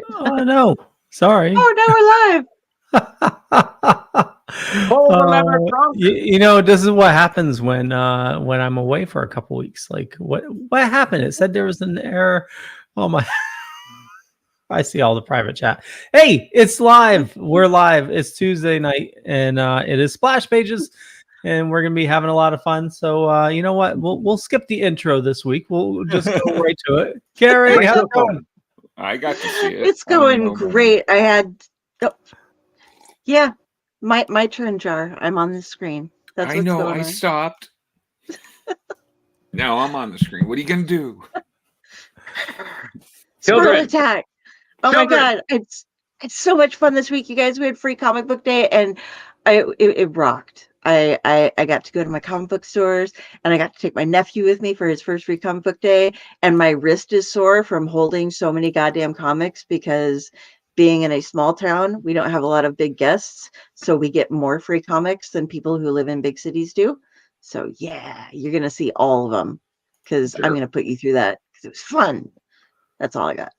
Oh no, sorry. Oh, now Pull the lever, Trump. This is what happens when I'm away for a couple weeks. Like what happened? It said there was an error. Oh my! I see all the private chat. Hey, it's live. We're live. It's Tuesday night, and it is Splash Pages, and we're gonna be having a lot of fun. So you know what? We'll skip the intro this week. We'll just go right to it. Kari, how's it going? I got to see it. It's going great. I had, my turn, Jar. I'm on the screen. That's I what's know. going I on. stopped. Now I'm on the screen. What are you gonna do? Squirrel attack. Oh my God. It's so much fun this week, you guys. We had free comic book day and it rocked. I got to go to my comic book stores and I got to take my nephew with me for his first free comic book day. And my wrist is sore from holding so many goddamn comics because being in a small town, we don't have a lot of big guests. So we get more free comics than people who live in big cities do. So yeah, you're going to see all of them because I'm going to put you through that because it was fun. That's all I got.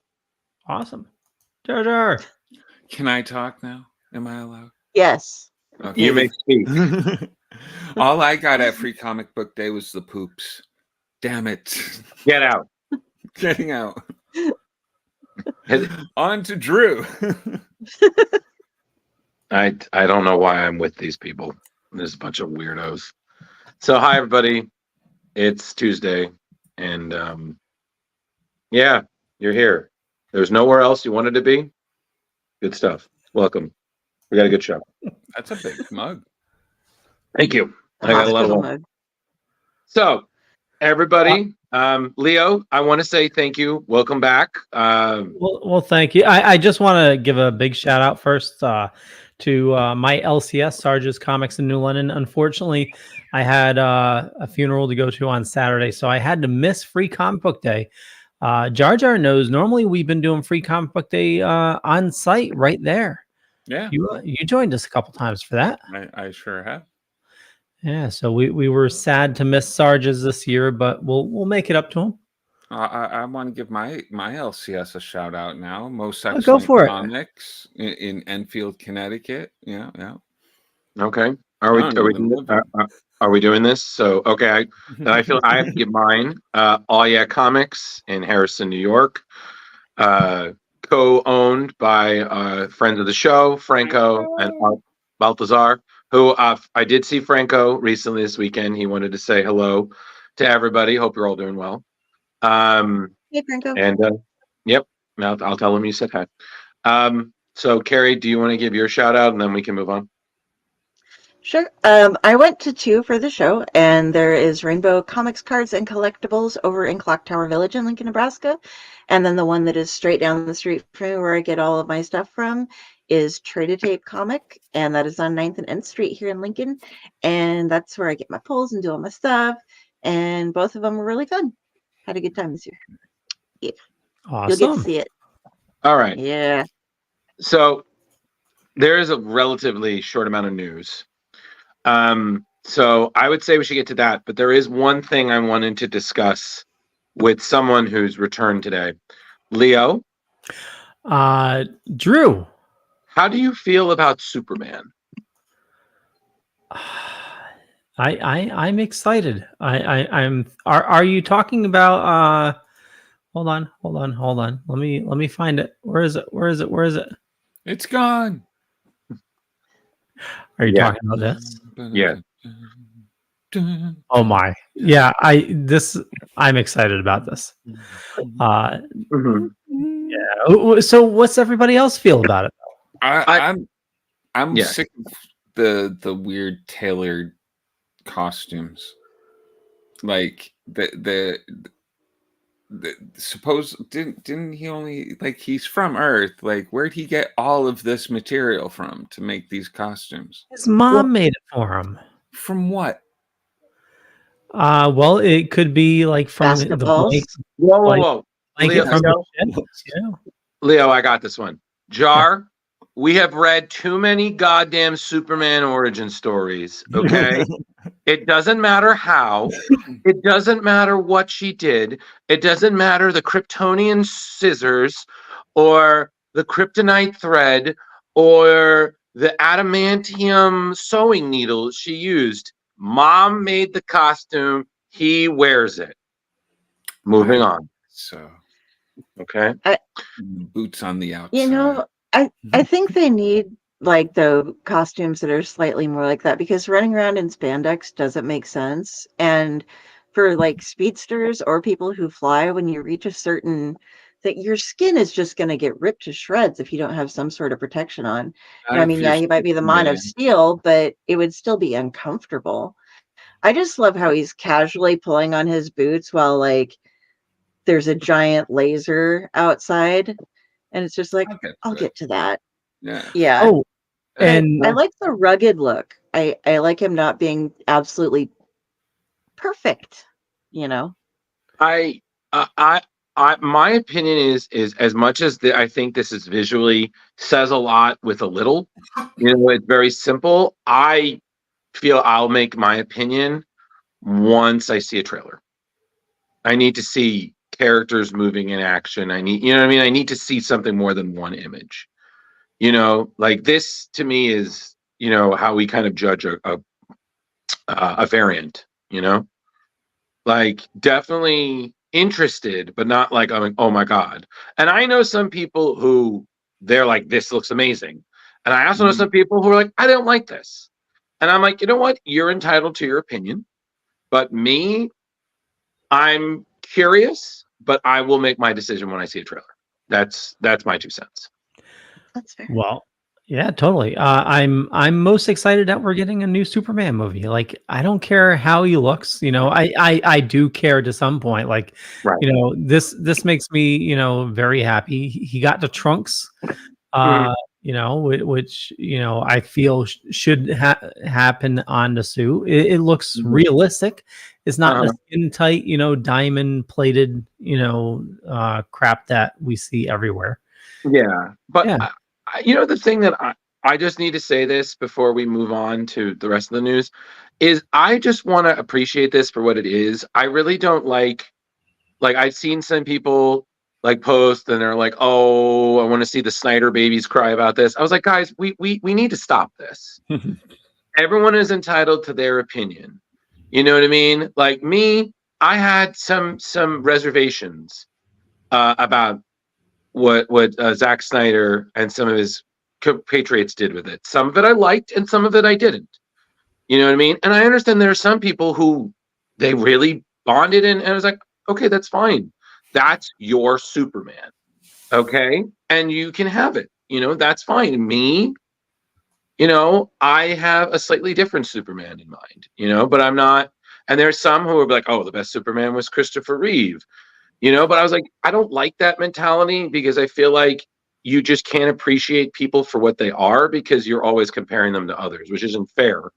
Awesome. Jar Jar. Can I talk now? Am I allowed? Yes. Okay. You may speak. All I got at Free Comic Book Day was the poops. Damn it. Get out. Getting out. On to Drew. I don't know why I'm with these people. There's a bunch of weirdos. So hi everybody. It's Tuesday and yeah, you're here. There's nowhere else you wanted to be. Good stuff. Welcome. We got a good show. That's a big mug. Thank you. I got a lot of mug. So everybody, Leo, I want to say thank you. Welcome back. Well, thank you. I just want to give a big shout out first to my LCS, Sarge's Comics in New London. Unfortunately, I had a funeral to go to on Saturday, so I had to miss Free Comic Book Day. Jar Jar knows normally we've been doing Free Comic Book Day on site right there. Yeah, you joined us a couple times for that. I sure have. Yeah, so we were sad to miss Sarge's this year, but we'll make it up to him. I want to give my LCS a shout out now. Most Excellent go for Comics in Enfield, Connecticut. Yeah. Okay. Are we doing this? So okay, I feel I have to give mine. All Yeah Comics in Harrison, New York. Co-owned by friends of the show, Franco and Baltazar, who I did see Franco recently this weekend. He wanted to say hello to everybody. Hope you're all doing well. Hey, Franco. And yep, I'll tell him you said hi. So Kari, do you want to give your shout out and then we can move on? Sure. I went to 2 for the show, and there is Rainbow Comics Cards and Collectibles over in Clock Tower Village in Lincoln, Nebraska. And then the one that is straight down the street from me where I get all of my stuff from is Traded Tape Comic, and that is on 9th and N Street here in Lincoln. And that's where I get my pulls and do all my stuff. And both of them were really fun. Had a good time this year. Yeah. Awesome. You'll get to see it. All right. Yeah. So there is a relatively short amount of news. So I would say we should get to that, but there is one thing I wanted to discuss with someone who's returned today. Leo. Drew. How do you feel about Superman? I'm excited. I'm are you talking about hold on. Let me find it. Where is it? It's gone. Are you talking about this? Yeah. Oh my. Yeah, I'm excited about this. Yeah. So what's everybody else feel about it? I'm sick of the weird tailored costumes. Like the suppose didn't he only he's from Earth? Like where'd he get all of this material from to make these costumes? His mom made it for him. From what? Well, it could be like from the blank. Whoa. Leo, I got this one. Jar, we have read too many goddamn Superman origin stories, okay? It doesn't matter how. It doesn't matter what she did. It doesn't matter the Kryptonian scissors or the kryptonite thread or the adamantium sewing needle she used. Mom made the costume. He wears it. Moving on. So Okay. boots on the outside. You know, I think they need like the costumes that are slightly more like that, because running around in spandex doesn't make sense. And for like speedsters or people who fly, when you reach a certain that your skin is just going to get ripped to shreds if you don't have some sort of protection on. Not I if mean, you're yeah, he might be the mind of Superman. steel, but it would still be uncomfortable. I just love how he's casually pulling on his boots while like there's a giant laser outside, and it's just like, I'll get to that. Yeah. Yeah. Oh, But and I like the rugged look. I like him not being absolutely perfect, you know. I my opinion is as much as I think this is visually says a lot with a little, it's very simple. I feel I'll make my opinion once I see a trailer. I need to see characters moving in action. I need, what I mean? I need to see something more than one image. Like this to me is, how we kind of judge a variant, like definitely interested, but not like, I'm like, oh my God. And I know some people who they're like, this looks amazing. And I also know some people who are like, I don't like this. And I'm like, you know what? You're entitled to your opinion. But me, I'm curious, but I will make my decision when I see a trailer. That's my 2 cents. That's fair. well, yeah, totally. I'm most excited that we're getting a new Superman movie. Like, I don't care how he looks. I do care to some point. Like, Right. This makes me very happy. He got the trunks. Which I feel should happen on the suit. It looks realistic. It's not the skin tight, diamond plated, crap that we see everywhere. Yeah, but Yeah. the thing that I just need to say this before we move on to the rest of the news is I just want to appreciate this for what it is. I really don't like I've seen some people like post and they're like, oh, I want to see the Snyder babies cry about this. I was like, guys, we need to stop this. Everyone is entitled to their opinion. You know what I mean? Like me, I had some reservations about what Zack Snyder and some of his compatriots did with it. Some of it I liked and some of it I didn't. You know what I mean? And I understand there are some people who they really bonded in, and I was like, okay, that's fine. That's your Superman. Okay? And you can have it. That's fine. Me, I have a slightly different Superman in mind, but I'm not. And there's some who are like, oh, the best Superman was Christopher Reeve. But I was like, I don't like that mentality because I feel like you just can't appreciate people for what they are because you're always comparing them to others, which isn't fair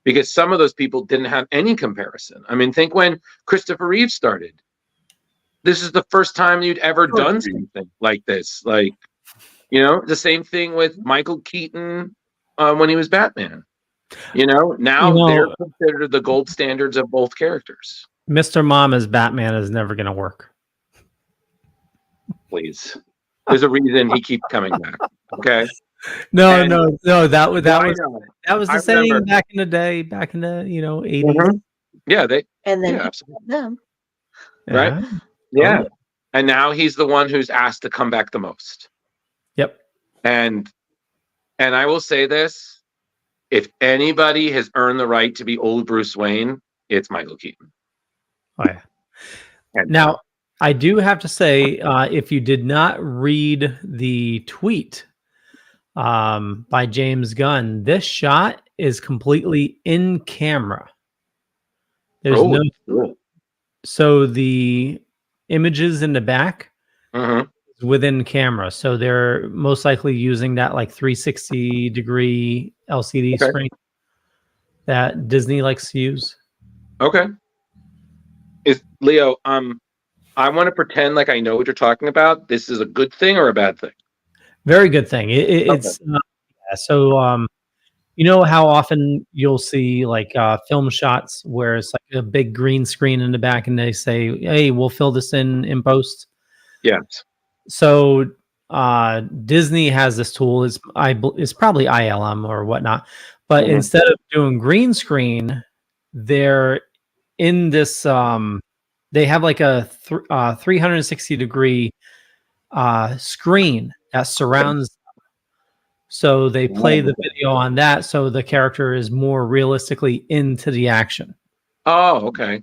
because some of those people didn't have any comparison. I mean, think when Christopher Reeve started. This is the first time you'd ever done something like this. Like, the same thing with Michael Keaton when he was Batman. Now they're considered the gold standards of both characters. Mr. Mom as Batman is never going to work. Please. There's a reason he keeps coming back. Okay. No. That was the saying remember. back in the day, back in the 80s. Mm-hmm. Yeah, And then absolutely. them. Right. Yeah. Totally. And now he's the one who's asked to come back the most. Yep. And I will say this, if anybody has earned the right to be old Bruce Wayne, it's Michael Keaton. Oh yeah. Now, I do have to say, if you did not read the tweet by James Gunn, this shot is completely in camera. There's cool. So the images in the back is within camera. So they're most likely using that like 360 degree LCD screen that Disney likes to use. Okay. Is Leo, I want to pretend like I know what you're talking about. This is a good thing or a bad thing? Very good thing. It's so you know how often you'll see like film shots where it's like a big green screen in the back and they say, hey, we'll fill this in post. Yes. So Disney has this tool. It's probably ILM or whatnot, but Mhm. instead of doing green screen, they're in this. They have like a 360 degree screen that surrounds. So they play the video on that, so the character is more realistically into the action. Oh, okay.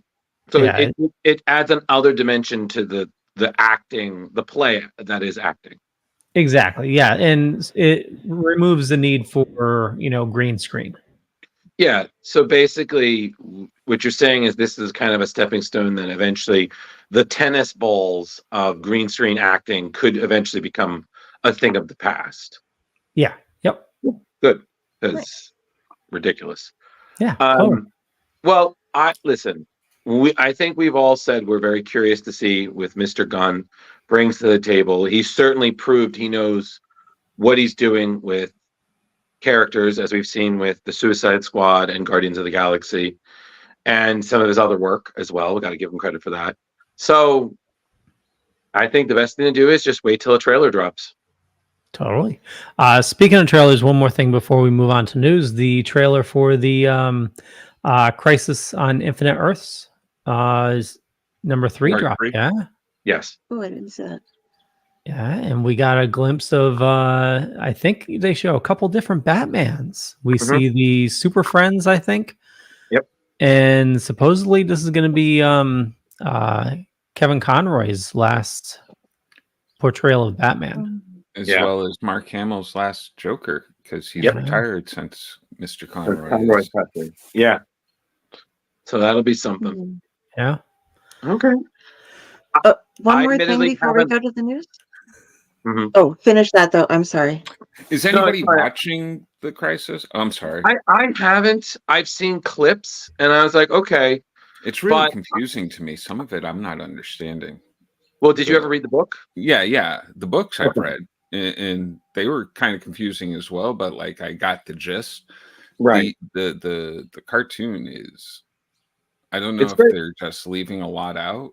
So Yeah. it adds another dimension to the acting, the play that is acting. Exactly. Yeah, and it removes the need for green screen. Yeah. So basically, what you're saying is this is kind of a stepping stone. Then eventually, the tennis balls of green screen acting could eventually become a thing of the past. Yeah. Yep. Good, because ridiculous. Yeah. Totally. Well, listen. I think we've all said we're very curious to see what Mr. Gunn brings to the table. He's certainly proved he knows what he's doing with characters, as we've seen with the Suicide Squad and Guardians of the Galaxy, and some of his other work as well. We got to give him credit for that. So, I think the best thing to do is just wait till a trailer drops. Totally. Speaking of trailers, one more thing before we move on to news: the trailer for the Crisis on Infinite Earths is number 3 Part drop. 3? Yeah. Yes. What is that? Yeah, and we got a glimpse of I think they show a couple different Batmans. We see the Super Friends, I think. Yep. And supposedly this is going to be Kevin Conroy's last portrayal of Batman. As Yeah. well as Mark Hamill's last Joker, because he's Yep. retired since Mr. Conroy. Conroy's passing. Yeah. So that'll be something. Yeah. Okay. One I more thing admittedly before we haven't- go to the news. Mhm. Oh, finish that though. I'm sorry. Is anybody fine. watching The Crisis? Oh, I'm sorry. I haven't. I've seen clips, and I was like, okay. It's really but- confusing to me. Some of it I'm not understanding. Well, did you ever read the book? Yeah. The books I've Okay. read, and they were kind of confusing as well, but like I got the gist. Right. The cartoon is, I don't know It's if very- they're just leaving a lot out.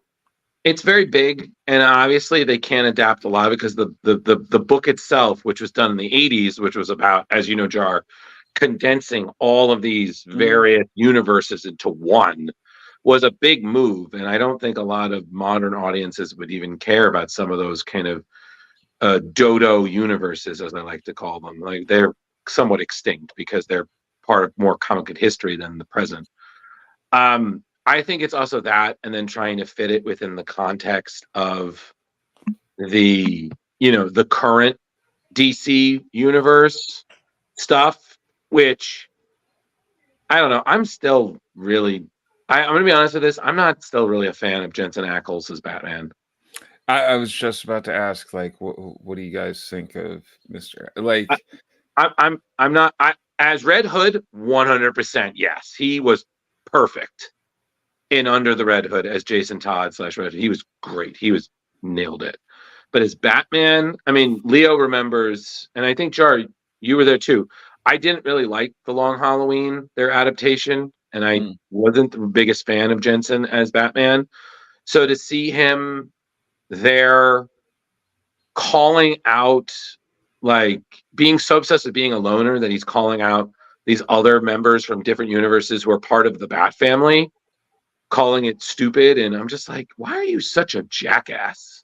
It's very big, and obviously they can't adapt a lot because the book itself, which was done in the 80s, which was about, as you know, Jar, condensing all of these various universes into one, was a big move. And I don't think a lot of modern audiences would even care about some of those kind of dodo universes, as I like to call them. Like, they're somewhat extinct because they're part of more comic book history than the present. I think it's also that, and then trying to fit it within the context of the current DC universe stuff, which I don't know. I'm still really, I'm going to be honest with this. I'm not still really a fan of Jensen Ackles as Batman. I was just about to ask, like, what do you guys think of Mr. Like, I'm not. As Red Hood, 100%. Yes, he was perfect in Under the Red Hood as Jason Todd / Red Hood. He was great. He was nailed it. But as Batman, I mean, Leo remembers, and I think Jar, you were there too. I didn't really like The Long Halloween, their adaptation, and I wasn't the biggest fan of Jensen as Batman. So to see him there calling out, like, being so obsessed with being a loner that he's calling out these other members from different universes who are part of the Bat family, calling it stupid, and I'm just like, why are you such a jackass?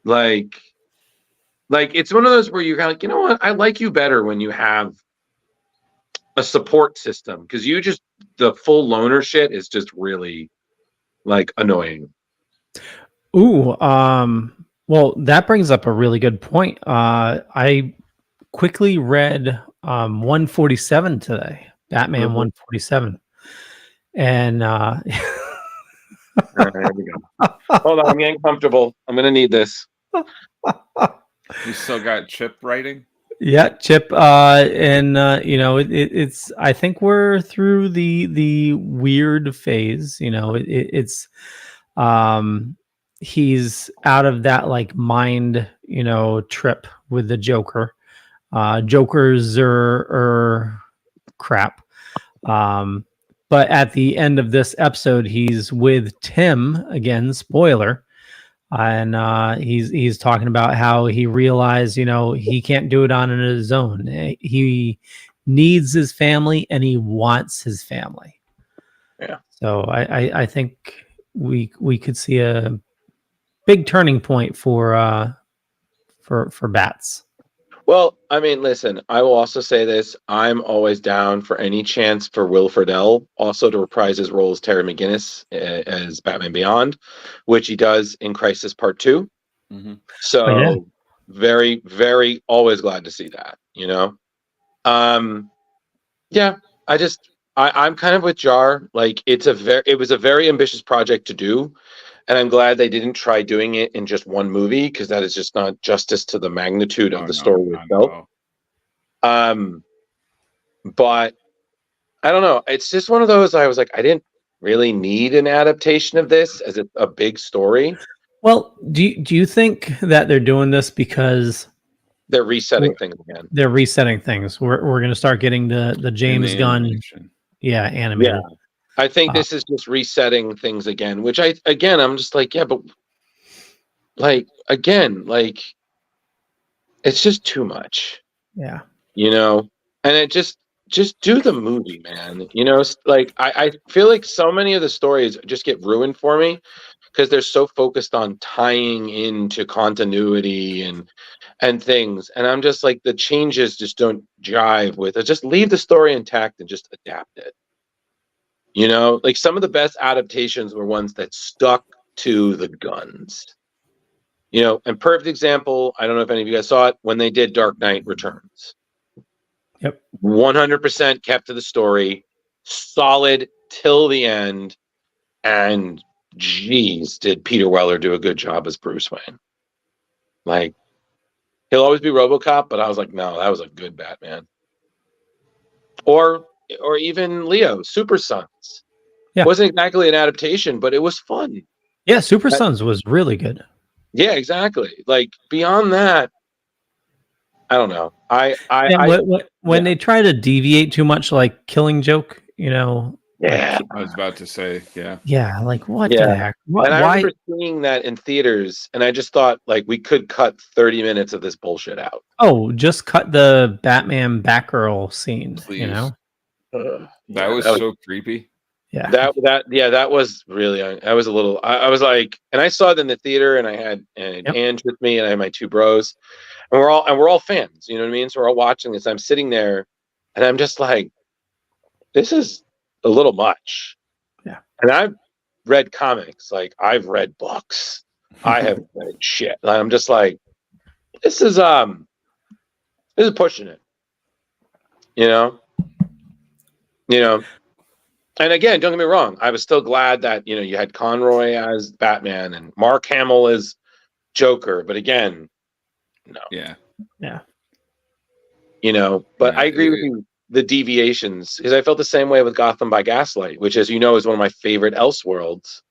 Like it's one of those where you're kind of like, you know what, I like you better when you have a support system, because the full loner shit is just really, like, annoying. Ooh, well, that brings up a really good point. I quickly read 147 today, Batman 147. And All right, here we go. Hold on, I'm getting comfortable. I'm gonna need this. you still got Chip writing? yeah, Chip, it's, I think we're through the weird phase. It's he's out of that, like, mind, trip with the Joker. Jokers are crap. But at the end of this episode, he's with Tim again. Spoiler. and he's talking about how he realized, he can't do it on his own. He needs his family and he wants his family. Yeah. So I think we could see a big turning point for Bats. Well, I mean, listen, I will also say this. I'm always down for any chance for Will Friedle also to reprise his role as Terry McGinnis as Batman Beyond, which he does in Crisis Part 2. Mm-hmm. So yeah. very, very always glad to see that, Yeah, I'm kind of with Jar. Like it was a very ambitious project to do. And I'm glad they didn't try doing it in just one movie, because that is just not justice to the magnitude of the story itself. But I don't know. It's just one of those. I was like, I didn't really need an adaptation of this as a big story. Well, do you think that they're doing this because they're resetting things again? They're resetting things. We're going to start getting the James Gunn, animated. Yeah. I think this is just resetting things again, which I'm just like, yeah, but like, again, like, it's just too much. Yeah. And it just do the movie, man. Like, I feel like so many of the stories just get ruined for me because they're so focused on tying into continuity and things. And I'm just like, the changes just don't jive with it. Just leave the story intact and just adapt it. Like some of the best adaptations were ones that stuck to the guns. And perfect example, I don't know if any of you guys saw it, when they did Dark Knight Returns. Yep. 100% kept to the story, solid till the end, and geez, did Peter Weller do a good job as Bruce Wayne. Like, he'll always be RoboCop, but I was like, no, that was a good Batman. Or even Leo, Super Sons. Yeah. Wasn't exactly an adaptation, but it was fun. Yeah, Super Sons was really good. Yeah, exactly. Like, beyond that, I don't know. When they try to deviate too much, like Killing Joke, Yeah, I was about to say, yeah. Yeah, like what Yeah. the heck? And Why? I remember seeing that in theaters, and I just thought, like, we could cut 30 minutes of this bullshit out. Oh, just cut the Batman Batgirl scene. Please. That Yeah, was so creepy. Yeah. That was really. I was a little. I was like, and I saw it in the theater, and I had Ange with me, and I had my two bros, and we're all fans. You know what I mean? So we're all watching this. I'm sitting there, and I'm just like, this is a little much. Yeah. And I've read comics, like I've read books, I have read shit. And I'm just like, this is pushing it. And again, don't get me wrong, I was still glad that you had Conroy as Batman and Mark Hamill as Joker, but again, no. Yeah. But I agree with you, the deviations, because I felt the same way with Gotham by Gaslight, which, as you know, is one of my favorite Elseworlds.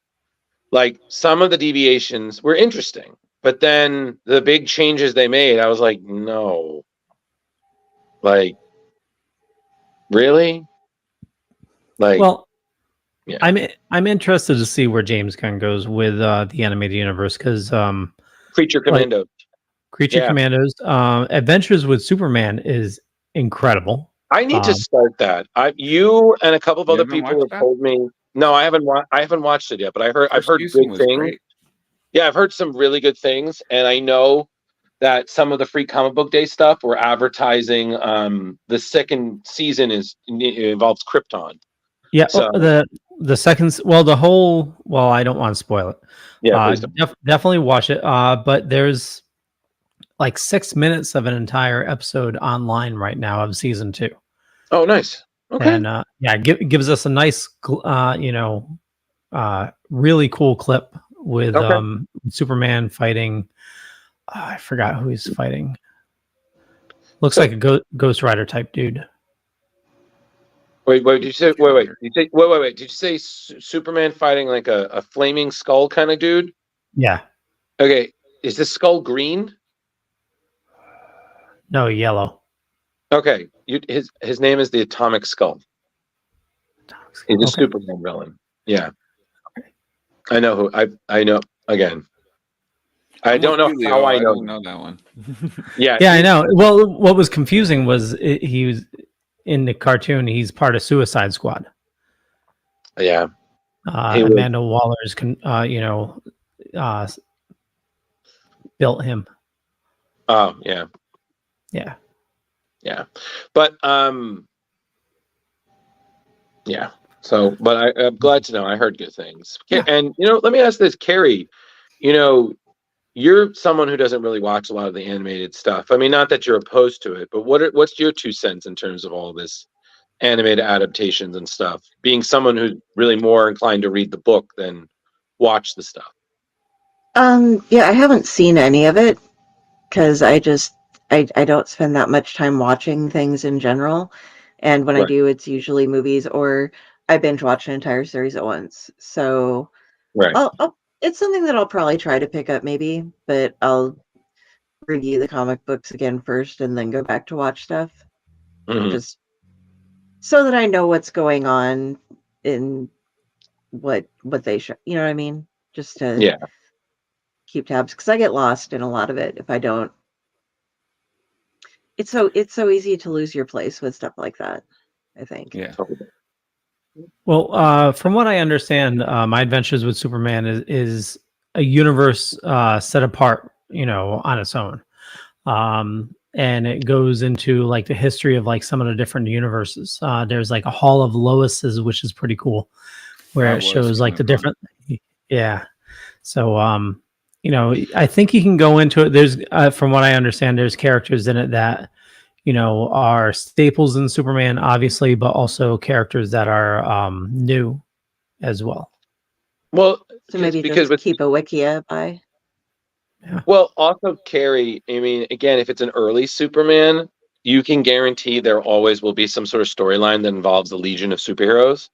Like, some of the deviations were interesting, but then the big changes they made, I was like, no. Like, really? Like, well, yeah. I'm interested to see where James Gunn goes with the animated universe, because Creature Commandos. Commandos, Adventures with Superman is incredible. I need to start that. You and a couple of other people have told me. No, I haven't watched it yet, but I've heard good things. Great. Yeah, I've heard some really good things, and I know that some of the free comic book day stuff we're advertising. The second season involves Krypton. Yeah, so, the second, I don't want to spoil it. Yeah, definitely watch it. But there's like 6 minutes of an entire episode online right now of season 2. Oh, nice. Okay. And gives us a nice, really cool clip with Superman fighting. I forgot who he's fighting. Looks like a Ghost Rider type dude. Wait, did you say? Wait. Did you say Superman fighting like a flaming skull kind of dude? Yeah. Okay. Is the skull green? No, yellow. Okay. His name is the Atomic Skull. He's a Superman villain. Yeah. Okay. I know who. I know. Again, I I'm don't know with you, how Leo. I know. didn't know that one. Yeah, Yeah, I know. Well, what was confusing was he was in the cartoon. He's part of Suicide Squad. yeah. He was- Amanda Waller's, uh, built him. Oh, yeah, Yeah. yeah. But yeah. So, but I'm glad to know. I heard good things. Yeah. And let me ask this, Kari. You know, you're someone who doesn't really watch a lot of the animated stuff. I mean, not that you're opposed to it, but what's your 2 cents in terms of all this animated adaptations and stuff? Being someone who's really more inclined to read the book than watch the stuff. Yeah, I haven't seen any of it because I don't spend that much time watching things in general. And when I Right. do, it's usually movies or I binge watch an entire series at once. So Right. it's something that I'll probably try to pick up maybe, but I'll review the comic books again first and then go back to watch stuff Mhm. just so that I know what's going on in what they show. You know what I mean? Just to Yeah. keep tabs because I get lost in a lot of it if I don't. It's so easy to lose your place with stuff like that, I think. Yeah. Well, from what I understand, My Adventures with Superman is a universe set apart, on its own. And it goes into like the history of like some of the different universes. There's like a Hall of Loises, which is pretty cool, where That it was shows like the kinda fun. different. Yeah. So, I think you can go into it. There's, from what I understand, there's characters in it that, are staples in Superman, obviously, but also characters that are new as well. Well, So maybe because just keep a wikia by. well, also Kari. I mean, again, if it's an early Superman, you can guarantee there always will be some sort of storyline that involves the Legion of Superheroes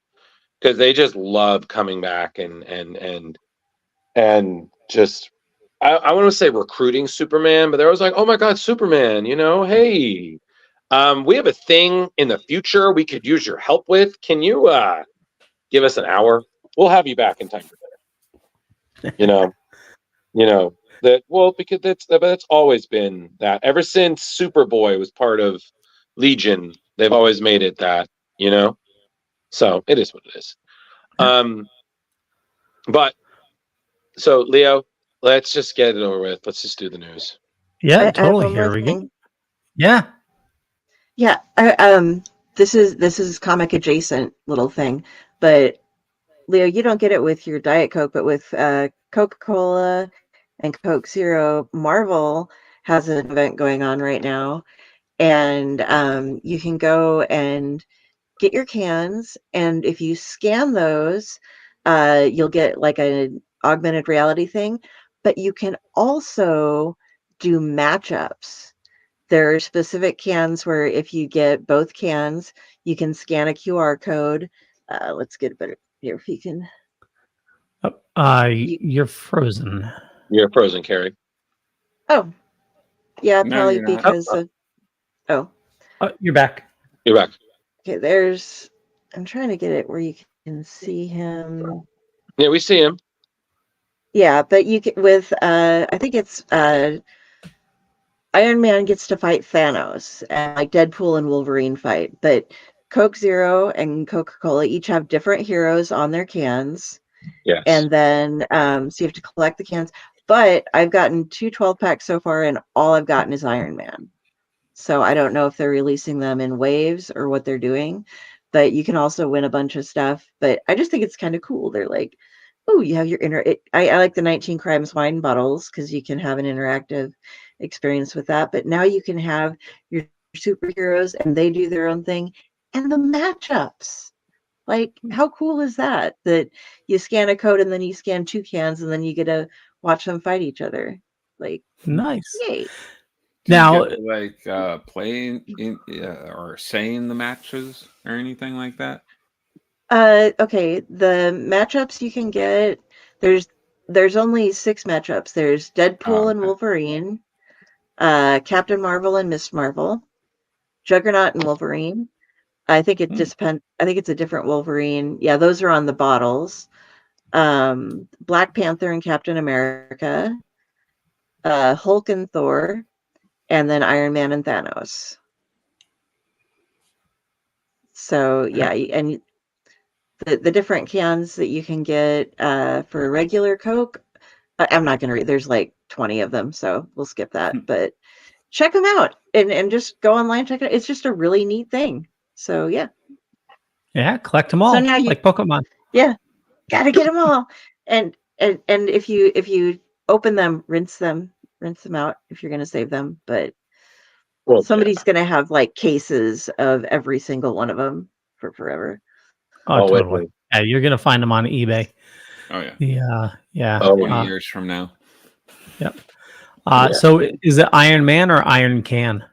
because they just love coming back and just I want to say recruiting Superman, but they're always like, oh my God, Superman, hey, we have a thing in the future we could use your help with. Can you give us an hour? We'll have you back in time for dinner. That well because that's always been that ever since Superboy was part of Legion, they've always made it that, so it is what it is. But so Leo, let's just get it over with. Let's just do the news. Yeah, I have totally. one more Here we go. thing. Yeah. Yeah, this is comic adjacent little thing, but Leo, you don't get it with your Diet Coke, but with Coca-Cola and Coke Zero, Marvel has an event going on right now, and you can go and get your cans, and if you scan those, you'll get like an augmented reality thing, but you can also do matchups. There are specific cans where if you get both cans, you can scan a QR code. Let's get a better here if you can. You're frozen. You're frozen, Kari. Oh, yeah, No, probably you're not. because of. Oh, You're back. You're back. okay. There's. I'm trying to get it where you can see him. Yeah, we see him. Yeah, but you can with. I think it's Iron Man gets to fight Thanos, and like Deadpool and Wolverine fight. But Coke Zero and Coca-Cola each have different heroes on their cans. Yes. And then so you have to collect the cans. But I've gotten 2 12-packs so far, and all I've gotten is Iron Man. So I don't know if they're releasing them in waves or what they're doing. But you can also win a bunch of stuff. But I just think it's kind of cool. They're like, oh, you have your I like the 19 Crimes wine bottles because you can have an interactive experience with that. But now you can have your superheroes and they do their own thing. And the matchups. Like, how cool is that? That you scan a code and then you scan 2 cans and then you get to watch them fight each other. Like, Nice. yay. Now, Do you get to, like playing in or saying the matches or anything like that? Okay, the matchups you can get, there's only 6 matchups. There's Deadpool and Okay. Wolverine, Captain Marvel and Miss Marvel, Juggernaut and Wolverine. I think it just depends. I think it's a different Wolverine. Yeah, those are on the bottles. Black Panther and Captain America, Hulk and Thor, and then Iron Man and Thanos. So yeah, and the different cans that you can get for regular Coke, I'm not going to read. There's like 20 of them, so we'll skip that. But check them out and just go online, check it out. It's just a really neat thing. So yeah. Yeah, collect them all. So now like Pokemon. Yeah, gotta get them all. And if you open them, rinse them out if you're going to save them. But somebody's going to have like cases of every single one of them for forever. Oh, totally. Yeah, you're going to find them on eBay. Oh yeah. Yeah. 20 years from now. Yep. So is it Iron Man or Iron Can?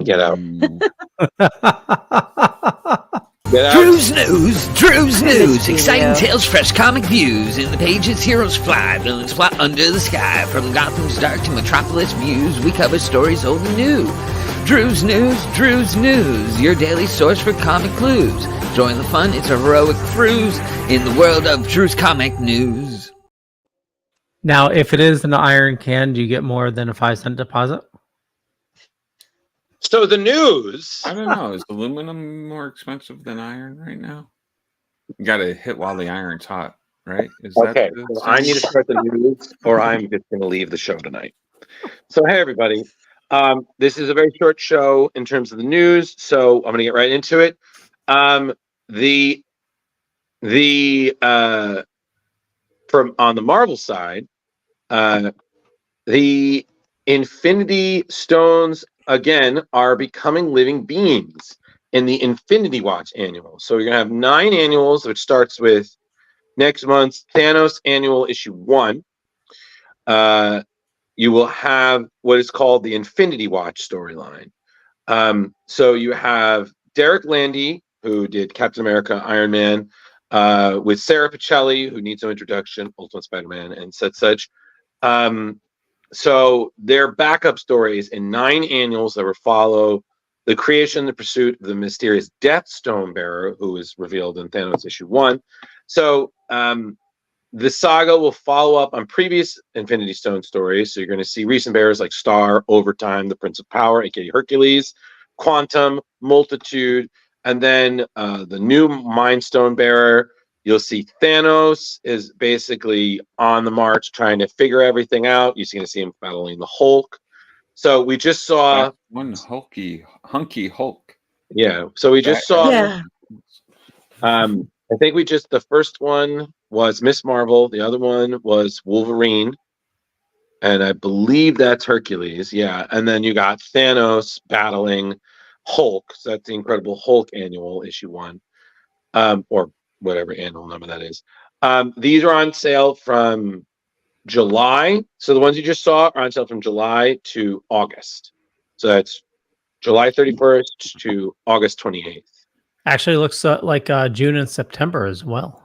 Get out. Drew's News. Exciting tales, fresh comic views. In the pages, heroes fly, villains fly under the sky. From Gotham's dark to Metropolis views, we cover stories old and new. Drew's News, your daily source for comic clues. Join the fun, it's a heroic cruise in the world of Drew's comic news. Now, if it is an Iron Can, do you get more than a 5-cent deposit? So the news. I don't know. Is aluminum more expensive than iron right now? You got to hit while the iron's hot, right? Okay. So I need to start the news, or I'm just going to leave the show tonight. So hey, everybody. This is a very short show in terms of the news, so I'm going to get right into it. From on the Marvel side, the Infinity Stones again are becoming living beings in the Infinity Watch annual. So you're gonna have 9 annuals, which starts with next month's Thanos annual issue 1. You will have what is called the Infinity Watch storyline. So you have Derek Landy, who did Captain America, Iron Man, with Sarah Pichelli, who needs no introduction, Ultimate Spider-Man, and such. So their backup stories in 9 annuals that will follow the creation, the pursuit of the mysterious Death Stone bearer, who is revealed in Thanos issue 1. So the saga will follow up on previous Infinity Stone stories. So you're going to see recent bearers like Star, Overtime, the Prince of Power, aka Hercules, Quantum, Multitude, and then the new Mind Stone bearer. You'll see Thanos is basically on the march trying to figure everything out. You're going to see him battling the Hulk. So we just saw one hunky Hulk. Yeah. So we just saw. Yeah. I think the first one was Miss Marvel. The other one was Wolverine. And I believe that's Hercules. Yeah. And then you got Thanos battling Hulk. So that's the Incredible Hulk annual issue 1. Or whatever annual number that is. These are on sale from July. So the ones you just saw are on sale from July to August. So that's July 31st to August 28th. Actually, looks like June and September as well.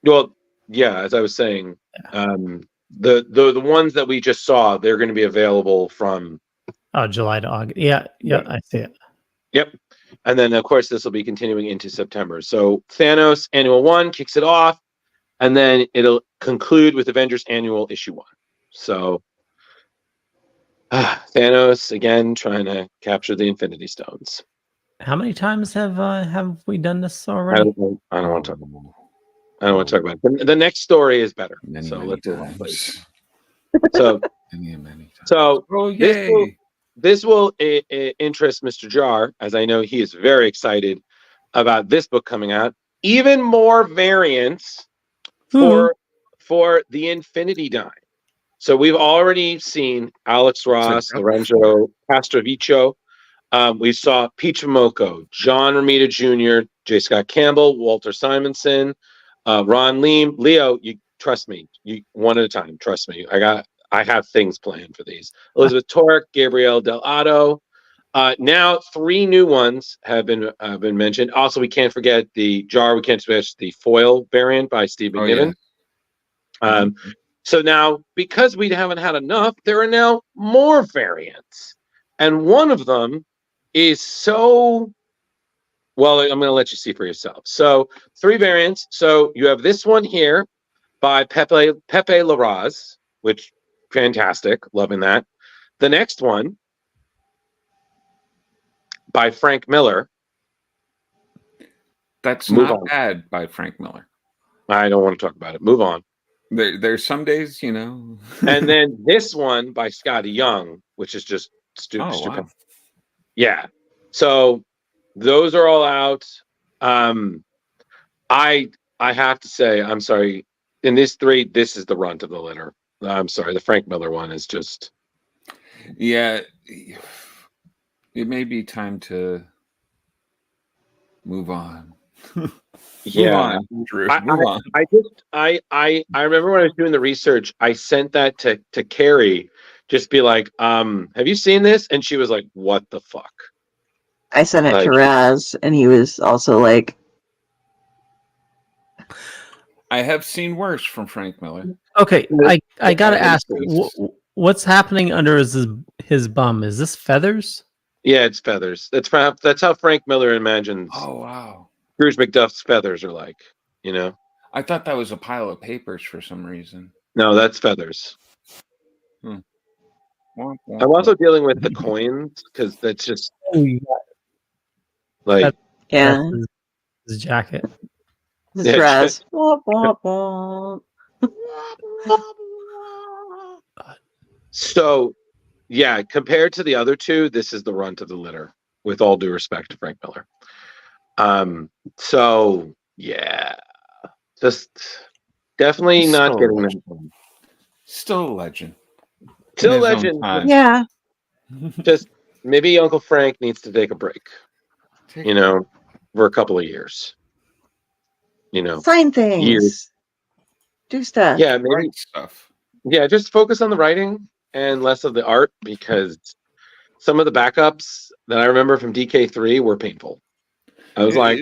Well, yeah, as I was saying, the ones that we just saw, they're going to be available from July to August. Yeah, I see it. Yep. And then, of course, this will be continuing into September. So Thanos Annual 1 kicks it off, and then it'll conclude with Avengers Annual Issue 1. So Thanos, again, trying to capture the Infinity Stones. How many times have we done this already? I don't want to talk about it. I don't want to talk about it. The next story is better. So let's do it. So, this will interest Mr. Jar, as I know he is very excited about this book coming out. Even more variants for the Infinity Dime. So we've already seen Alex Ross, Lorenzo Castrovico. We saw Peach Momoko, John Romita Jr., J. Scott Campbell, Walter Simonson, Ron Leem. Leo, you trust me. You one at a time. Trust me. I have things planned for these. Elizabeth Torek, Gabriel Delgado. Now 3 new ones have been mentioned. Also, we can't forget the foil variant by Steve McNiven. Yeah. So now, because we haven't had enough, there are now more variants. And one of them is so... Well, I'm going to let you see for yourself. So 3 variants. So you have this one here by Pepe Larraz, which fantastic, loving that. The next one by Frank Miller. That's Move not on. bad by Frank Miller. I don't want to talk about it. Move on. There's some days, you know. And then this one by Scotty Young, which is just stupid. Oh, wow. Yeah. So those are all out. I have to say, I'm sorry. In this three, this is the runt of the litter. I'm sorry. The Frank Miller one is just. Yeah. It may be time to move on. Yeah. Move on, Drew. Move on. I remember when I was doing the research, I sent that to Kari, just be like, have you seen this? And she was like, what the fuck? I sent it to Raz, and he was also like, I have seen worse from Frank Miller. Okay, I gotta ask, what's happening under his bum? Is this feathers? Yeah, it's feathers. That's how Frank Miller imagines. Oh, wow. Scrooge McDuck's feathers are like, you know. I thought that was a pile of papers for some reason. No, that's feathers. Hmm. I'm also dealing with the coins because that's just like yeah, his jacket. This Yeah, Raz. So, yeah, compared to the other two, this is the runt of the litter, with all due respect to Frank Miller. So yeah, just definitely He's not still getting a that. legend. Still a legend. Still a In his own legend. time. Yeah, Just maybe Uncle Frank needs to take a break, you know, for a couple of years. You know, sign things, years. do stuff. Yeah, maybe. Right stuff. Yeah, just focus on the writing and less of the art, because some of the backups that I remember from DK3 were painful. I was like,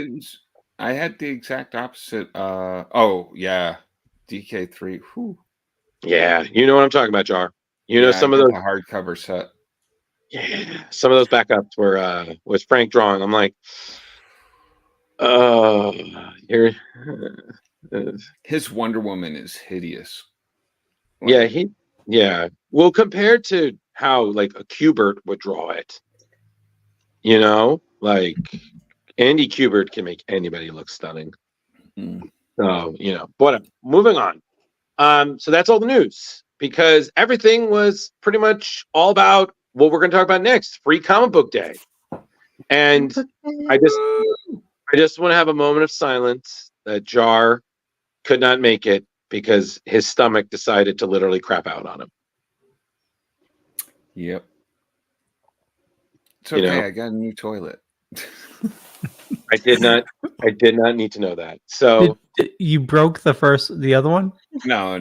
I had the exact opposite. Oh yeah, DK3. Whew. yeah, you know what I'm talking about, Jar. You know, Yeah, some I of got those. the hardcover set. Yeah, some of those backups were was Frank drawing. I'm like, oh, you're. His Wonder Woman is hideous. Yeah, yeah. Well, compared to how like a Kubert would draw it, you know, like Andy Kubert can make anybody look stunning. So, you know, but moving on. So that's all the news, because everything was pretty much all about what we're going to talk about next, Free Comic Book Day. And I just want to have a moment of silence that Jar could not make it because his stomach decided to literally crap out on him. Yep. It's okay. You know, I got a new toilet. I did not need to know that. So you broke the other one? No.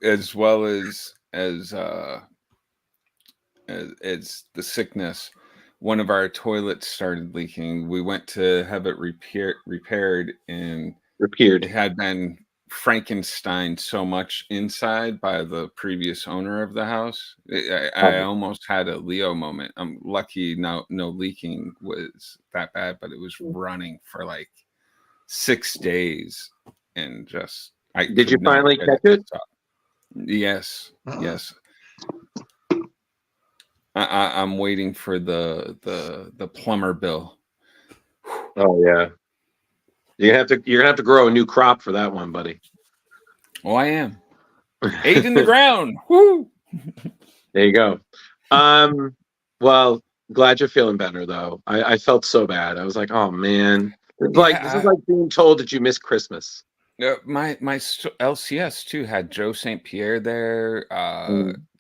As well as the sickness, one of our toilets started leaking. We went to have it repaired, and it had been Frankenstein so much inside by the previous owner of the house. I almost had a Leo moment. I'm lucky no leaking was that bad, but it was running for like 6 days, and just did you finally catch it? Yes. I'm waiting for the plumber bill. Oh yeah. You're gonna have to grow a new crop for that one, buddy. Oh, I am. 8 in the ground. Woo! There you go. Well, glad you're feeling better though. I felt so bad. I was like, oh man. This is like being told that you missed Christmas. My LCS too had Joe St. Pierre there.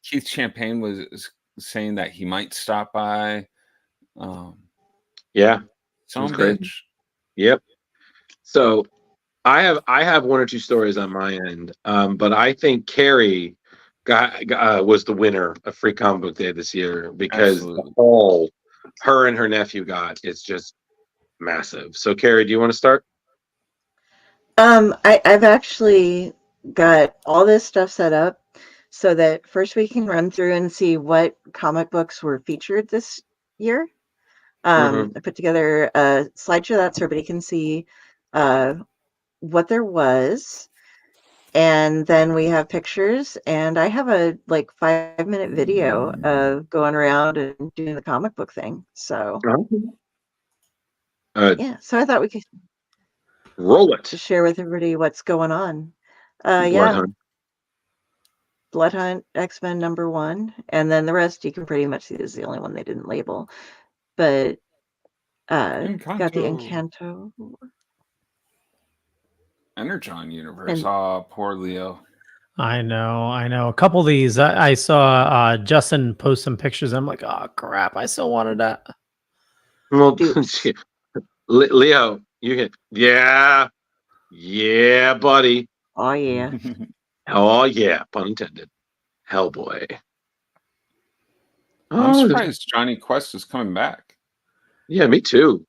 Keith Champagne was saying that he might stop by. Yeah. Sounds great. Yep. So I have one or two stories on my end, but I think Kari was the winner of Free Comic Book Day this year, because all her and her nephew got is just massive. So Kari, do you want to start? I've actually got all this stuff set up so that first we can run through and see what comic books were featured this year. I put together a slideshow that so everybody can see what there was. And then we have pictures, and I have a like 5-minute video of going around and doing the comic book thing. So yeah, so I thought we could roll it. just share with everybody what's going on. Blood Yeah, Hunt. Blood Hunt, X-Men #1, and then the rest you can pretty much see is the only one they didn't label. But got the Encanto. Energon universe. Oh, poor Leo. I know. A couple of these, I saw Justin post some pictures. I'm like, oh crap! I still wanted that. Well, Leo, you can. Yeah, buddy. Oh yeah. Oh yeah, pun intended. Hellboy. I'm surprised Johnny Quest is coming back. Yeah, me too.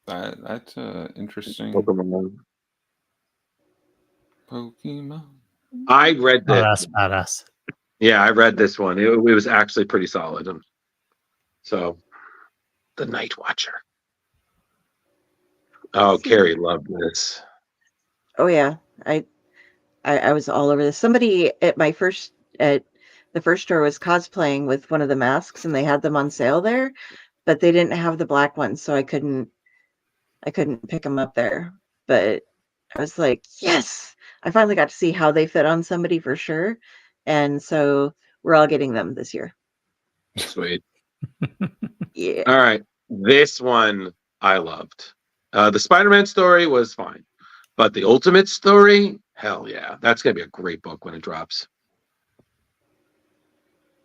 That's interesting. Pokemon. I read this. Oh, that's badass. Yeah, I read this one. It was actually pretty solid. So, the Night Watcher. Oh, Carrie loved this. Oh yeah, I was all over this. Somebody at the first store was cosplaying with one of the masks, and they had them on sale there, but they didn't have the black ones, so I couldn't pick them up there. But I was like, yes, I finally got to see how they fit on somebody for sure, and so we're all getting them this year. Sweet. Yeah. All right, this one I loved. The Spider-Man story was fine. But the Ultimate story, hell yeah. That's going to be a great book when it drops.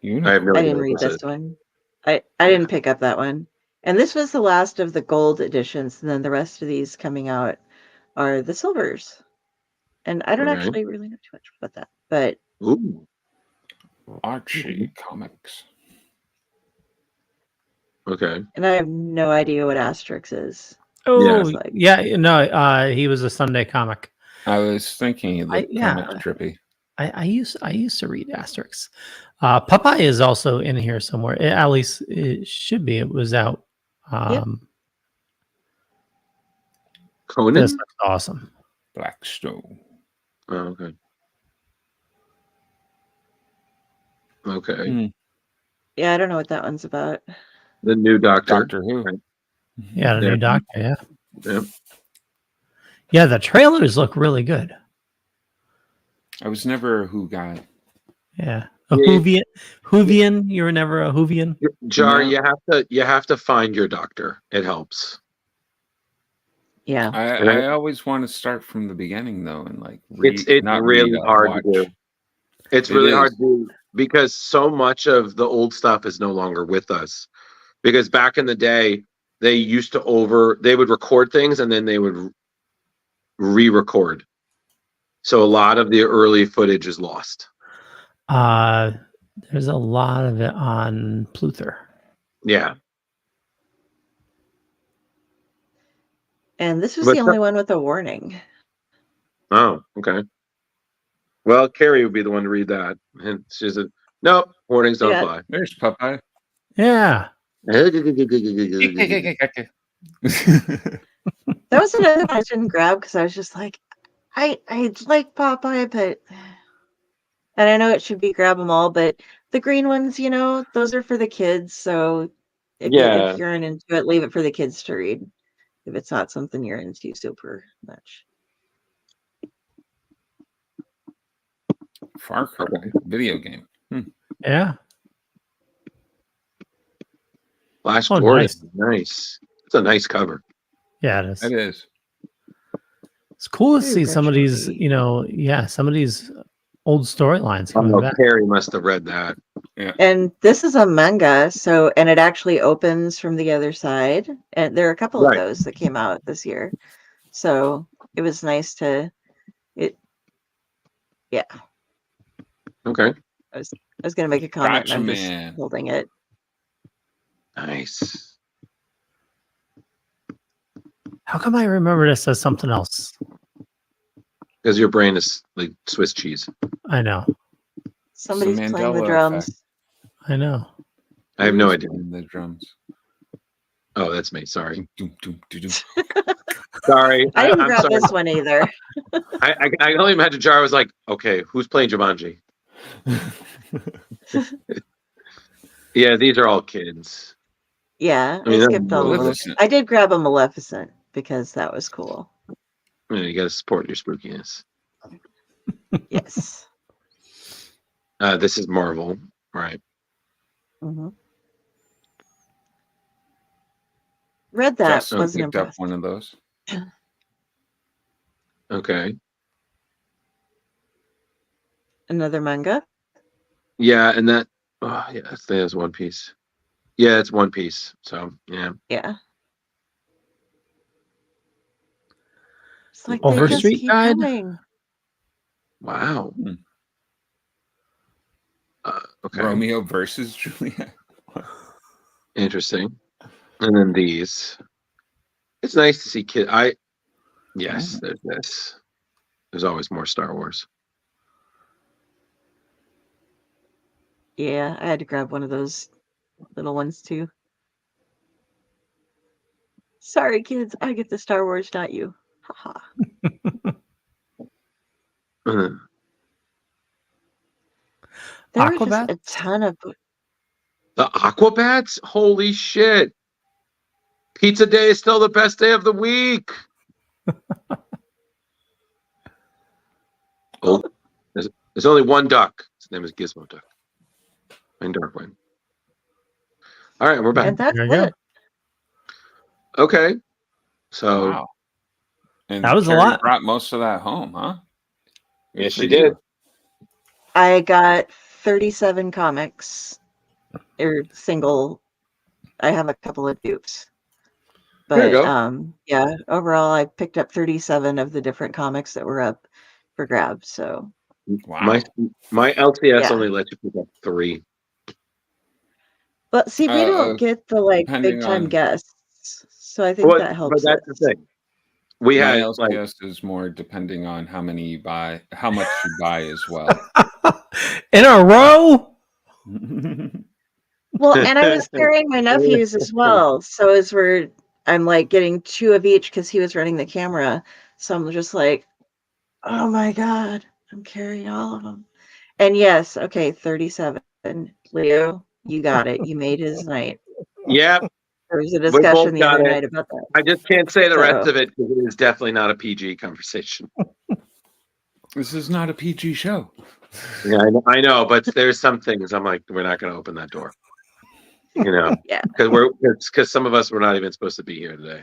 I didn't read this one. I didn't pick up that one. And this was the last of the gold editions. And then the rest of these coming out are the silvers. And I don't actually really know too much about that. But ooh. Archie Comics. Okay. And I have no idea what Asterix is. Oh, yeah. No, he was a Sunday comic. I was thinking he looked kind of trippy. I used to read Asterix. Popeye is also in here somewhere. At least it should be. It was out. Conan? This looks awesome. Blackstone. Oh, okay. Okay. Yeah, I don't know what that one's about. The new Doctor. Doctor Who. Right. Yeah, the new Doctor. Yeah. Yep. Yeah, the trailers look really good. I was never a Who guy. Yeah. Whovian. You were never a Whovian? Jar, you have to find your doctor. It helps. Yeah. I always want to start from the beginning though, and like it's really hard to do. It's really hard to do because so much of the old stuff is no longer with us. Because back in the day, they used to they would record things and then they would re-record. So a lot of the early footage is lost. There's a lot of it on Pluther. Yeah. And this was the only one with a warning. Oh, okay. Well, Carrie would be the one to read that. And she said, nope, warnings don't apply. There's Popeye. Yeah. That was another one I didn't grab because I was just like, I like Popeye, but and I know it should be grab them all, but the green ones, those are for the kids. So if you're into it, leave it for the kids to read. If it's not something you're into super much. Far Cry video game. Yeah. Flash Gordon, nice. It's a nice cover. Yeah, it is. It is. It's cool to see some of these, some of these old storylines coming back. Carrie must have read that. Yeah. And this is a manga, and it actually opens from the other side. And there are a couple of those that came out this year. So it was nice to yeah. Okay. I was gonna make a comment. Gotcha, and I'm man. just holding it. Nice. How come I remember this as something else? Because your brain is like Swiss cheese. I know. Somebody's playing the drums. Effect. I know. I have no idea. The drums. Oh, that's me. Sorry. Doom, doom, doom, doom. Sorry, I didn't I'm grab sorry. this one either. I can only imagine Jar was like, okay, who's playing Jumanji? Yeah, these are all kids. Yeah, I mean, I skipped all of them. Maleficent. I did grab a Maleficent because that was cool. you got to support your spookiness. Yes. This is Marvel, right? Mm-hmm. Read that. Justin Wasn't picked up impressed. one of those. Okay. Another manga. Yeah, and that. Oh, yeah, that's One Piece. Yeah, it's One Piece. So yeah. Yeah. It's like Over they just Street keep Guide? coming. Wow. Hmm. Okay. Romeo versus Juliet. Interesting. And then these. It's nice to see kid. Yes, there's this. There's always more Star Wars. Yeah, I had to grab one of those little ones too. Sorry, kids. I get the Star Wars, not you. Haha. Uh, There were just a Aquabats? ton of. The Aquabats? Holy shit. Pizza Day is still the best day of the week. Oh, there's only one duck. His name is Gizmo Duck. And Darkwing. All right, we're back. And that's There you go. it. Okay. So Wow. And That was a Kari lot. brought most of that home, huh? Good yes, for she you. did. I got 37 comics. Or single. I have a couple of dupes. There you But go. yeah, overall I picked up 37 of the different comics that were up for grabs. So Wow. My LCS Yeah. only lets you pick up 3. well, see, we don't get the like depending big time on- guests. So I think Well, that but helps that's it. the thing. We My had like LCS is more depending on how many you buy, how much you buy as well. In a row? Well, and I was carrying my nephews as well. So I'm like getting 2 of each because he was running the camera. So I'm just like, oh my God, I'm carrying all of them. And yes, okay, 37. Leo, you got it. You made his night. Yep. There was a We discussion both the got other it. night about that. I just can't say the rest So- of it because it is definitely not a PG conversation. This is not a PG show. Yeah, I know, but there's some things I'm like, we're not going to open that door. You know, Yeah. because some of us were not even supposed to be here today.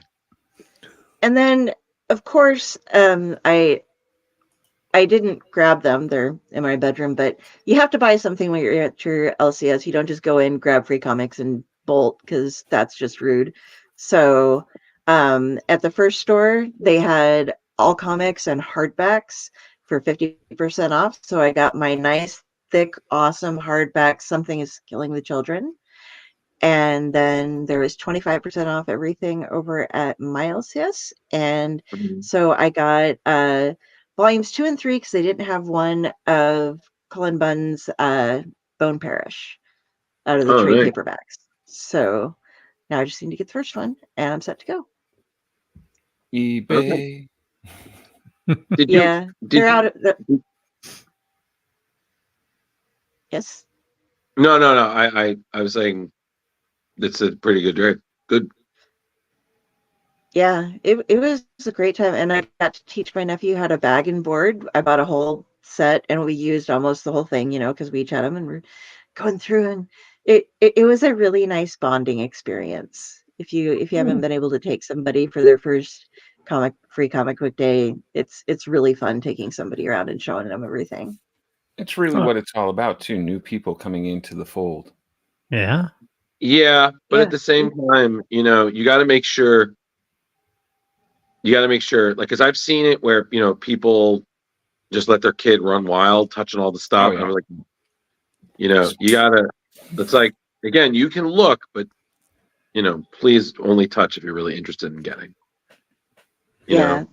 And then, of course, I didn't grab them. They're in my bedroom, but you have to buy something when you're at your LCS. You don't just go in, grab free comics, and bolt because that's just rude. So at the first store, they had all comics and hardbacks for 50% off. So I got my nice, thick, awesome hardback, Something is Killing the Children. And then there was 25% off everything over at my LCS. And so I got volumes 2 and 3 because they didn't have one of Cullen Bunn's Bone Parish out of the trade nice. paperbacks. So now I just need to get the first one and I'm set to go. eBay. Did Yeah, did they're you- out of the. Yes. No. I was saying it's a pretty good trade. Good. Yeah, it was a great time, and I got to teach my nephew how to bag and board. I bought a whole set, and we used almost the whole thing, because we each had them, and we're going through, and it was a really nice bonding experience. If you haven't been able to take somebody for their first free comic book day, it's really fun taking somebody around and showing them everything. It's really what it's all about, too. New people coming into the fold. Yeah. Yeah, but Yeah. at the same time, you got to make sure. You got to make sure, like, because I've seen it where people just let their kid run wild, touching all the stuff. Oh, yeah. I'm like, you gotta. It's like, again, you can look, but please only touch if you're really interested in getting. You know?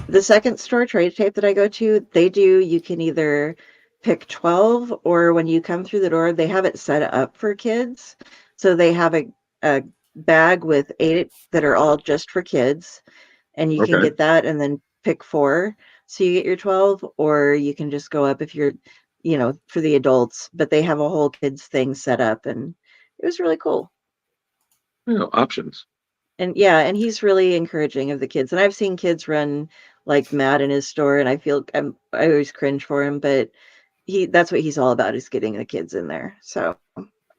The second store, Trade Tape, that I go to, you can either pick 12, or when you come through the door, they have it set up for kids. So they have a bag with 8 that are all just for kids, and you can Okay. get that and then pick 4. So you get your 12, or you can just go up if you're, for the adults, but they have a whole kids thing set up, and it was really cool. Options. And yeah, and he's really encouraging of the kids. And I've seen kids run like mad in his store, and I always cringe for him, but that's what he's all about, is getting the kids in there. So,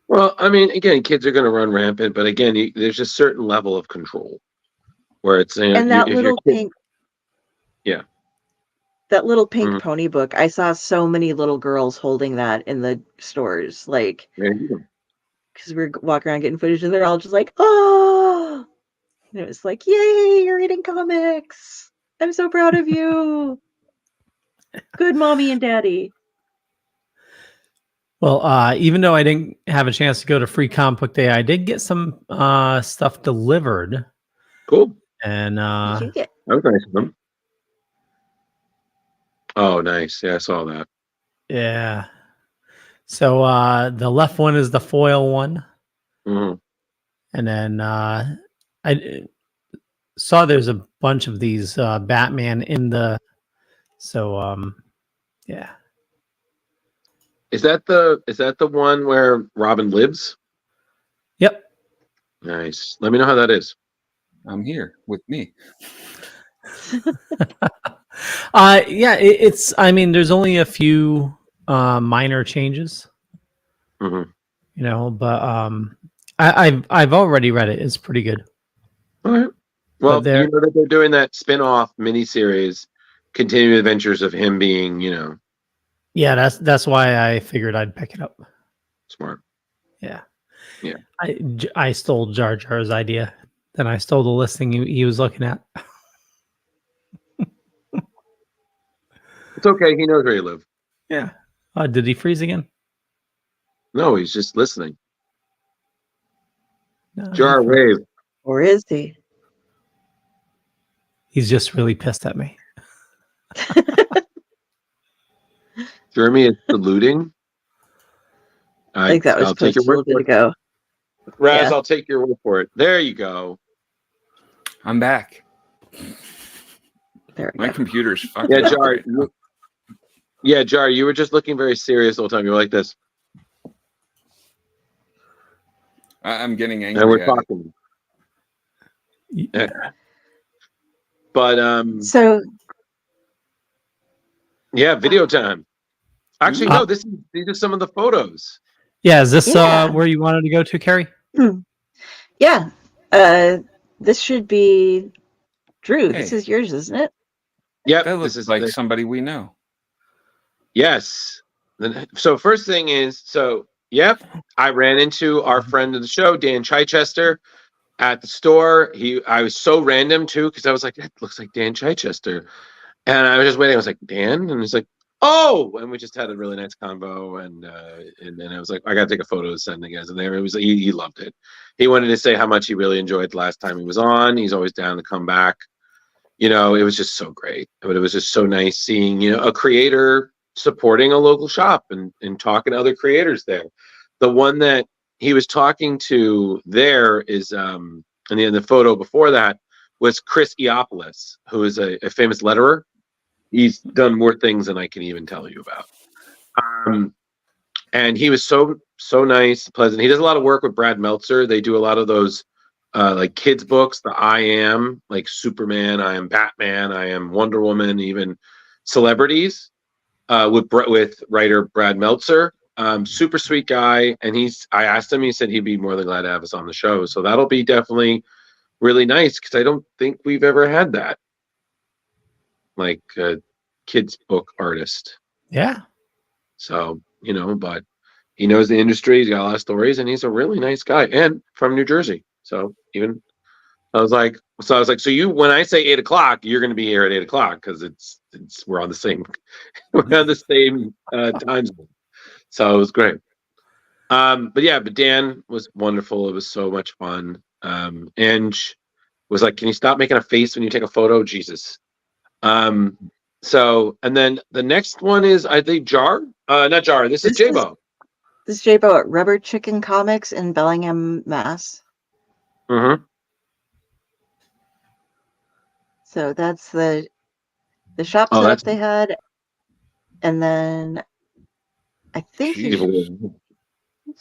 Well, I mean, again, kids are going to run rampant, but again, there's a certain level of control where it's and that little pink, yeah, that little pink pony book, I saw so many little girls holding that in the stores, like, because we're walking around getting footage, and they're all just like, oh, and it was like, yay, you're reading comics. I'm so proud of you. Good mommy and daddy. Well, even though I didn't have a chance to go to Free Comic Book Day, I did get some stuff delivered. Cool. You And can get that was nice of them. Oh, nice. Yeah, I saw that. yeah. So the left one is the foil one. Mhm. And then I saw there's a bunch of these Batman in the. So yeah. Is that the one where Robin lives? Yep. Nice. Let me know how that is. I'm here with me. Yeah, it's. I mean, there's only a few minor changes, Mhm. but I've already read it. It's pretty good. All right. Well, But you know that they're doing that spin-off miniseries, continuing adventures of him being, Yeah, that's why I figured I'd pick it up. smart. Yeah. Yeah. I stole Jar Jar's idea. Then I stole the listing he was looking at. It's okay. He knows where you live. Yeah. Did he freeze again? No, he's just listening. No, Jar wave. Or is he? He's just really pissed at me. Jeremy is saluting. I think that was I'll take supposed your to a word little bit for it. ago. Raz, Yeah. I'll take your word for it. There you go. I'm back. There we My go. computer's fucking Yeah, up Jar. right now. Yeah, Jar, you were just looking very serious the whole time. You were like this. I'm getting angry. And we're at it. talking. Yeah. But So yeah, video time. Actually, no, these are some of the photos. Yeah, is this Yeah. where you wanted to go to, Kari? yeah, this should be Drew. This Hey. is yours, isn't it? Yep. That looks like somebody we know. Yes. So first thing is, yep, I ran into our friend of the show, Dan Chichester, at the store. I was so random too, because I was like, that looks like Dan Chichester. And I was just waiting. I was like, Dan? And he's like, oh, and we just had a really nice convo. And then I was like, I got to take a photo to send you guys. And there it was. He loved it. He wanted to say how much he really enjoyed the last time he was on. He's always down to come back. It was just so great. But it was just so nice seeing, a creator supporting a local shop and talking to other creators there. The one that he was talking to there is, and the photo before that was Chris Eopoulos, who is a famous letterer. He's done more things than I can even tell you about. And he was so nice, pleasant. He does a lot of work with Brad Meltzer. They do a lot of those like kids books, the I Am, like Superman, I Am Batman, I Am Wonder Woman, even celebrities with writer Brad Meltzer. Super sweet guy. And I asked him, he said he'd be more than glad to have us on the show. So that'll be definitely really nice, because I don't think we've ever had that. Like a kids book artist. Yeah. So, but he knows the industry. He's got a lot of stories, and he's a really nice guy, and from New Jersey. So I was like, so you, when I say 8:00, you're going to be here at 8:00, because we're on the same time zone. So it was great. But Dan was wonderful. It was so much fun. And was like, can you stop making a face when you take a photo? Jesus. So, and then the next one is, I think, Jar. Not Jar. This is J-Bo. This is J-Bo at Rubber Chicken Comics in Bellingham, Mass. Mm-hmm. So that's the shop Oh, setup that's they had, and then I think he's Jesus.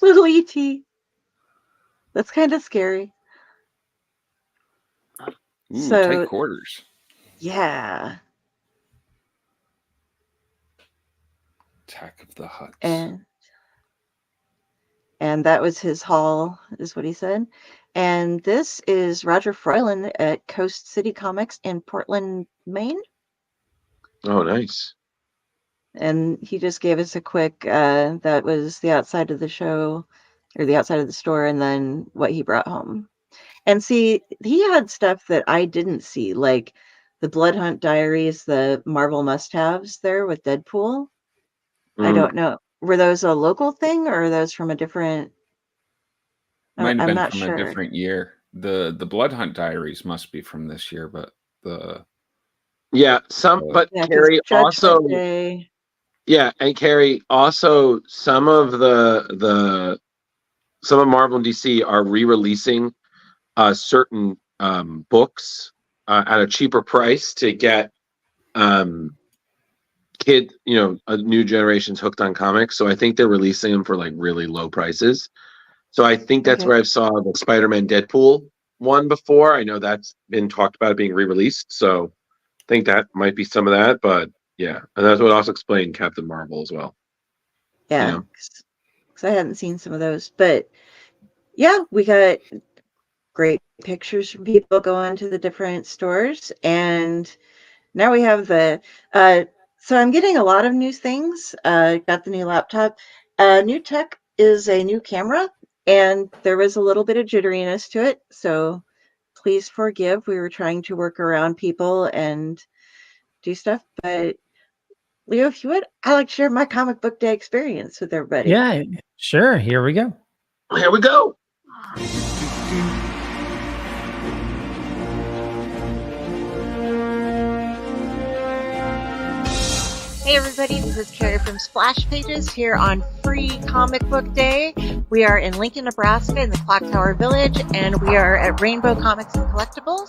little ET. That's kind of scary. Ooh, So tight quarters. yeah, Attack of the Huts. and that was his haul, is what he said. And this is Roger Froyland at Coast City Comics in Portland, Maine. Oh, nice. And he just gave us a quick, that was the outside of the show, or the outside of the store, and then what he brought home. And see, he had stuff that I didn't see, like the Blood Hunt Diaries, the Marvel must-haves there with Deadpool. I don't know. Were those a local thing, or are those from a different... Might have I'm been not from sure. a different year. The Blood Hunt Diaries must be from this year, but Yeah, but Yeah, 'cause Carrie Judgment also... Day... Yeah, and Carrie, also some of some of Marvel and DC are re-releasing certain books at a cheaper price to get a new generation's hooked on comics. So I think they're releasing them for like really low prices. So I think that's Okay. where I saw the Spider-Man Deadpool one before. I know that's been talked about being re-released. So I think that might be some of that, but yeah, and that's what also explained Captain Marvel as well. Yeah, because I hadn't seen some of those. But yeah, we got great pictures from people going to the different stores. And now we have so I'm getting a lot of new things. Got the new laptop. New tech is a new camera, and there was a little bit of jitteriness to it. So please forgive. We were trying to work around people and do stuff. But Leo, if you would, I'd like to share my comic book day experience with everybody. Yeah, sure. Here we go. Here we go. Hey everybody, this is Kari from Splash Pages here on Free Comic Book Day. We are in Lincoln, Nebraska in the Clock Tower Village, and we are at Rainbow Comics and Collectibles.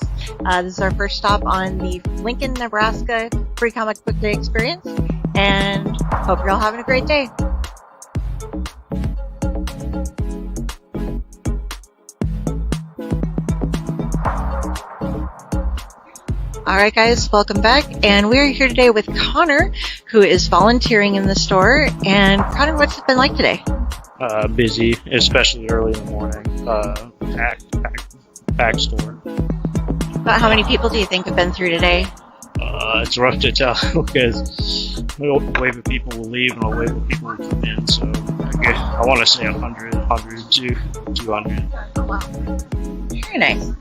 This is our first stop on the Lincoln, Nebraska Free Comic Book Day experience, and hope you're all having a great day. Alright guys, welcome back, and we're here today with Connor, who is volunteering in the store. And Connor, what's it been like today? Busy, especially early in the morning. Packed store. About how many people do you think have been through today? It's rough to tell because a wave of people will leave and a wave of people will come in, so I want to say 100 to 200. Oh, wow. Very nice.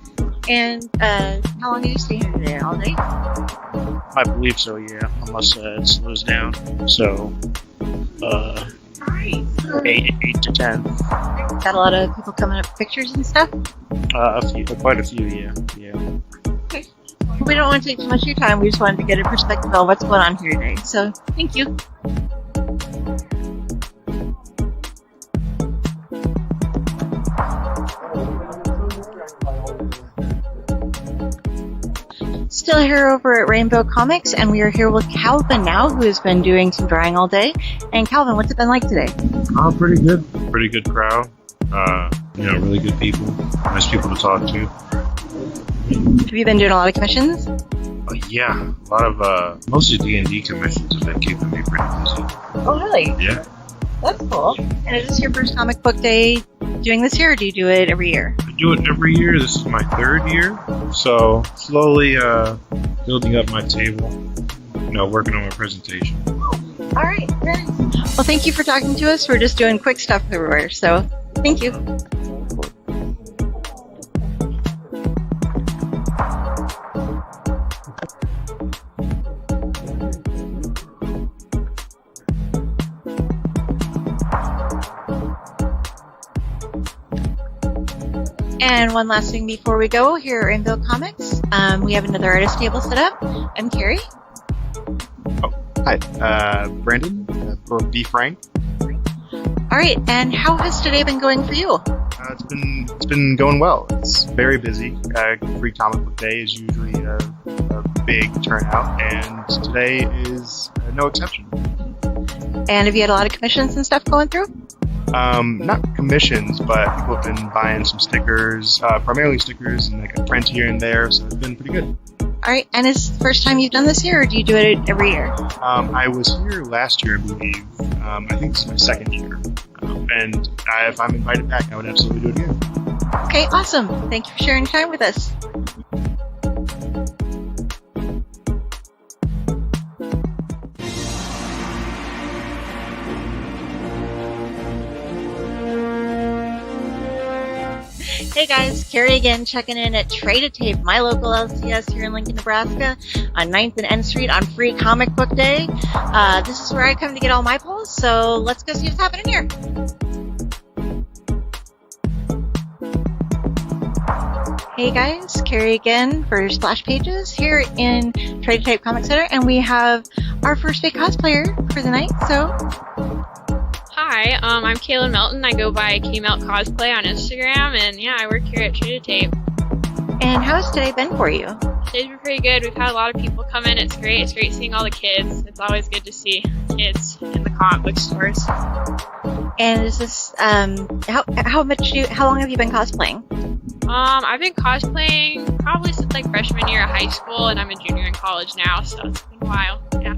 And how long did you stay here today? All day? I believe so, yeah. Unless it slows down. So, 8 to 10. Got a lot of people coming up with pictures and stuff? Quite a few, yeah. Okay. We don't want to take too much of your time. We just wanted to get a perspective on what's going on here today. So, thank you. Still here over at Rainbow Comics, and we are here with Calvin now, who has been doing some drawing all day. And Calvin, what's it been like today? Oh, pretty good. Pretty good crowd. Really good people. Nice people to talk to. Have you been doing a lot of commissions? Yeah, a lot of mostly D&D commissions have been keeping me pretty busy. Oh, really? Yeah. That's cool. And is this your first comic book day doing this year, or do you do it every year? I do it every year. This is my 3rd year. So slowly building up my table, working on my presentation. All right. Very nice. Well, thank you for talking to us. We're just doing quick stuff everywhere. So thank you. And one last thing before we go, here at Rainbow Comics, we have another artist table set up. I'm Carrie. Oh, hi. Brandon, or B. Frank. All right, and how has today been going for you? It's been going well. It's very busy. Free Comic Book Day is usually a big turnout, and today is no exception. And have you had a lot of commissions and stuff going through? Not commissions, but people have been buying some stickers, primarily stickers, and like a print here and there, so it's been pretty good. All right, and is this the first time you've done this year, or do you do it every year? I was here last year, I believe. I think this is my second year. And if I'm invited back, I would absolutely do it again. Okay, awesome. Thank you for sharing time with us. Hey guys, Kari again, checking in at Trade-A-Tape, my local LCS here in Lincoln, Nebraska, on 9th and N Street on Free Comic Book Day. This is where I come to get all my pulls, so let's go see what's happening here. Hey guys, Kari again for Splash Pages here in Trade-A-Tape Comic Center, and we have our first day cosplayer for the night, so... Hi, I'm Kaylin Melton. I go by K-Melt Cosplay on Instagram, and yeah, I work here at Trade-A-Tape. And how's today been for you? Today's been pretty good. We've had a lot of people come in. It's great. It's great seeing all the kids. It's always good to see kids in the comic book stores. And is this how long have you been cosplaying? I've been cosplaying probably since like freshman year of high school, and I'm a junior in college now, so it's been a while. Yeah.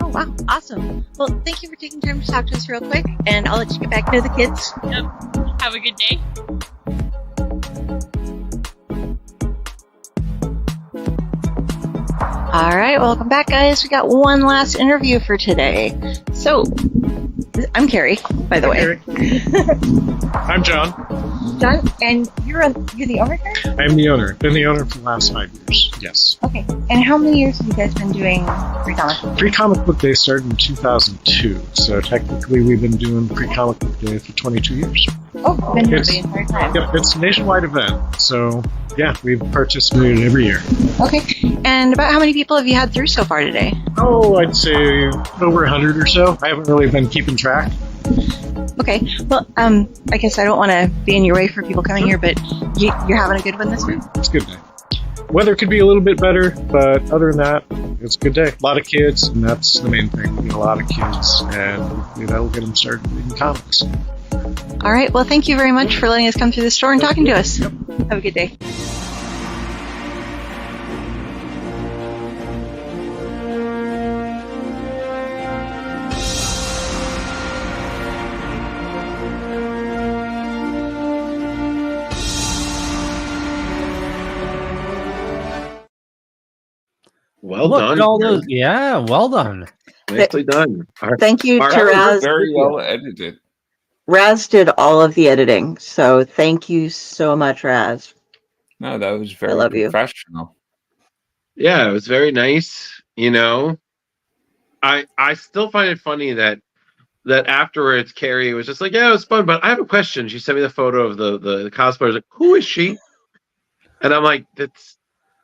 Oh wow, awesome. Well, thank you for taking time to talk to us real quick, and I'll let you get back to the kids. Yep. Have a good day. All right, welcome back, guys. We got one last interview for today. So, I'm Kari, by the way. I'm John. John, and you're the owner here? I'm the owner. Been the owner for the last 5 years. Yes. Okay. And how many years have you guys been doing Free Comic Book Day? Free Comic Book Day started in 2002, so technically we've been doing Free Comic Book Day for 22 years. Oh, been here the entire time. Yep, it's a nationwide event, so yeah, we've participated every year. Okay. And about how many people have you had through so far today? Oh, I'd say over 100 or so. I haven't really been keeping track. Okay. Well, I guess I don't want to be in your way for people coming here, but you're having a good one this week? It's a good day. Weather could be a little bit better, but other than that, it's a good day. A lot of kids, and that's the main thing. We get a lot of kids, and hopefully that'll get them started reading comics. All right. Well, thank you very much for letting us come through the store and talking to us. Yep. Have a good day. Well Look done. at all those. Yeah, well done. Nicely done. Thank you to That was Raz. very well edited. Raz did all of the editing, so thank you so much, Raz. No, that was very love you. professional. Yeah, it was very nice. You know, I still find it funny that afterwards Kari was just like, yeah, it was fun, but I have a question. She sent me the photo of the cosplayer. Like, who is she? And I'm like,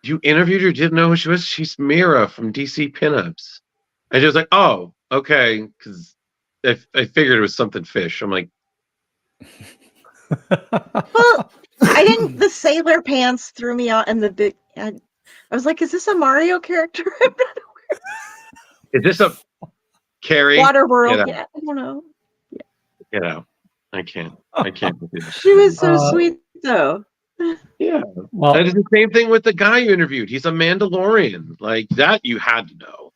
you interviewed her, didn't know who she was? She's Mira from DC Pinups. And she was like, oh, okay, because I figured it was something fish. I'm like, Well, I didn't. The sailor pants threw me out, and the big. I was like, "Is this a Mario character?" I'm not aware. is this a Kari? Waterworld. Get out. Yeah, I don't know. Get out. I can't with you. She was so sweet, though. Yeah. Well, That is the same thing with the guy you interviewed. He's a Mandalorian. Like that you had to know.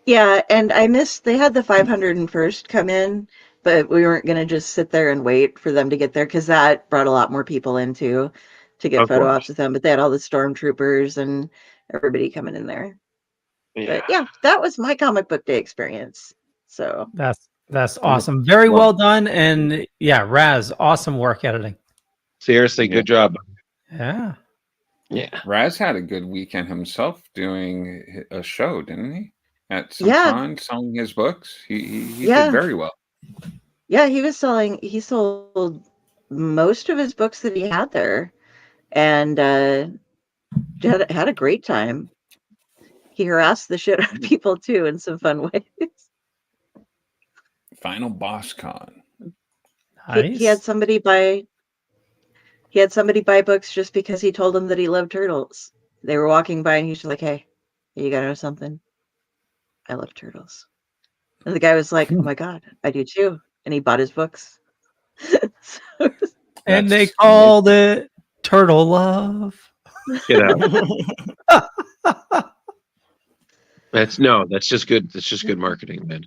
Yeah, and I missed. They had the 501st come in, but we weren't going to just sit there and wait for them to get there because that brought a lot more people in too to get Of photo course. ops with them. But they had all the stormtroopers and everybody coming in there. But yeah, that was my comic book day experience. So that's awesome. Very well done, and yeah, Raz, awesome work editing. Seriously, good job. Yeah. Yeah. Raz had a good weekend himself doing a show, didn't he? At some Yeah. con, selling his books. He Yeah. did very well. yeah, he sold most of his books that he had there, and had a great time. He harassed the shit out of people too in some fun ways. Final Boss Con. Nice. He had somebody buy books just because he told them that he loved turtles. They were walking by and he's like, "Hey, you gotta know something. I love turtles." And the guy was like, "Oh my God, I do too." And he bought his books. And they called it Turtle Love. Get out. That's just good. That's just good marketing, man.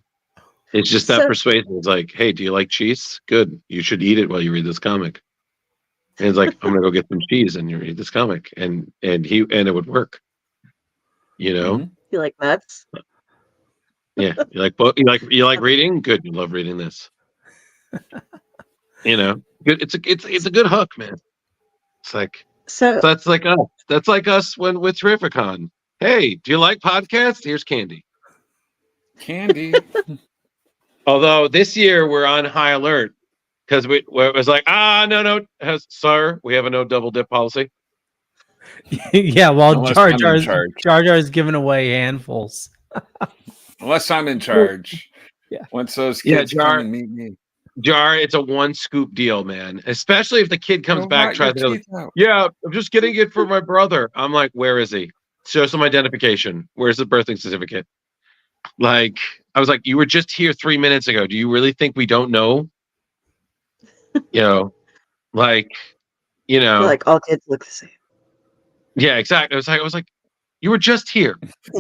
It's just that persuasion. It's like, hey, do you like cheese? Good. You should eat it while you read this comic. And it's like, I'm gonna go get some cheese and you read this comic, and it would work. You know? You like nuts? Yeah. You like reading? Good. You love reading this. You know, good. It's a good hook, man. It's like that's like us. That's like us when with Terrificon. Hey, do you like podcasts? Here's candy. Candy. Although this year we're on high alert because it was like, no, sir, we have a no double dip policy. Yeah, well, Unless Jar I'm in charge. Jar's giving away handfuls. Unless I'm in charge. Yeah. Once those kids Jar, come and meet me. Jar, it's a one scoop deal, man. Especially if the kid comes back, tries to out. Yeah, I'm just getting it for my brother. I'm like, where is he? Show some identification. Where's the birthing certificate? Like, I was like, you were just here 3 minutes ago. Do you really think we don't know? You know, like, you know, Like all kids look the same. Yeah, exactly. I was like, you were just here.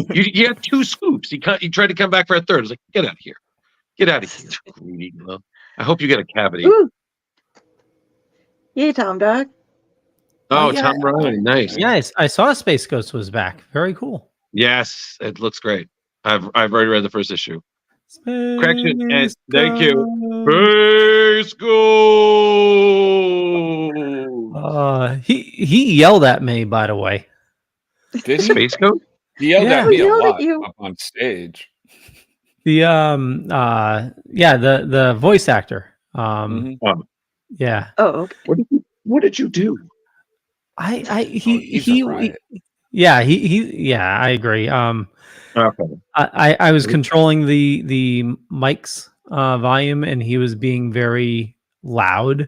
You had 2 scoops. You tried to come back for a third. I was like, get out of here. Get out of here. Greedy. I hope you get a cavity. Ooh. Yay, Tom Dog. Oh, yeah. Tom Ryan, nice. Yeah, I saw Space Ghost was back. Very cool. Yes, it looks great. I've already read the first issue. Space Correction, and thank you. Ghost. Space Ghost. He yelled at me, by the way. Did he? Space Ghost? He yelled Yeah. at me a Yelled at lot you. up on stage. The the voice actor. Yeah. Oh, okay. What did you do? He's a riot. I agree. Okay. I was controlling the mic's volume, and he was being very loud,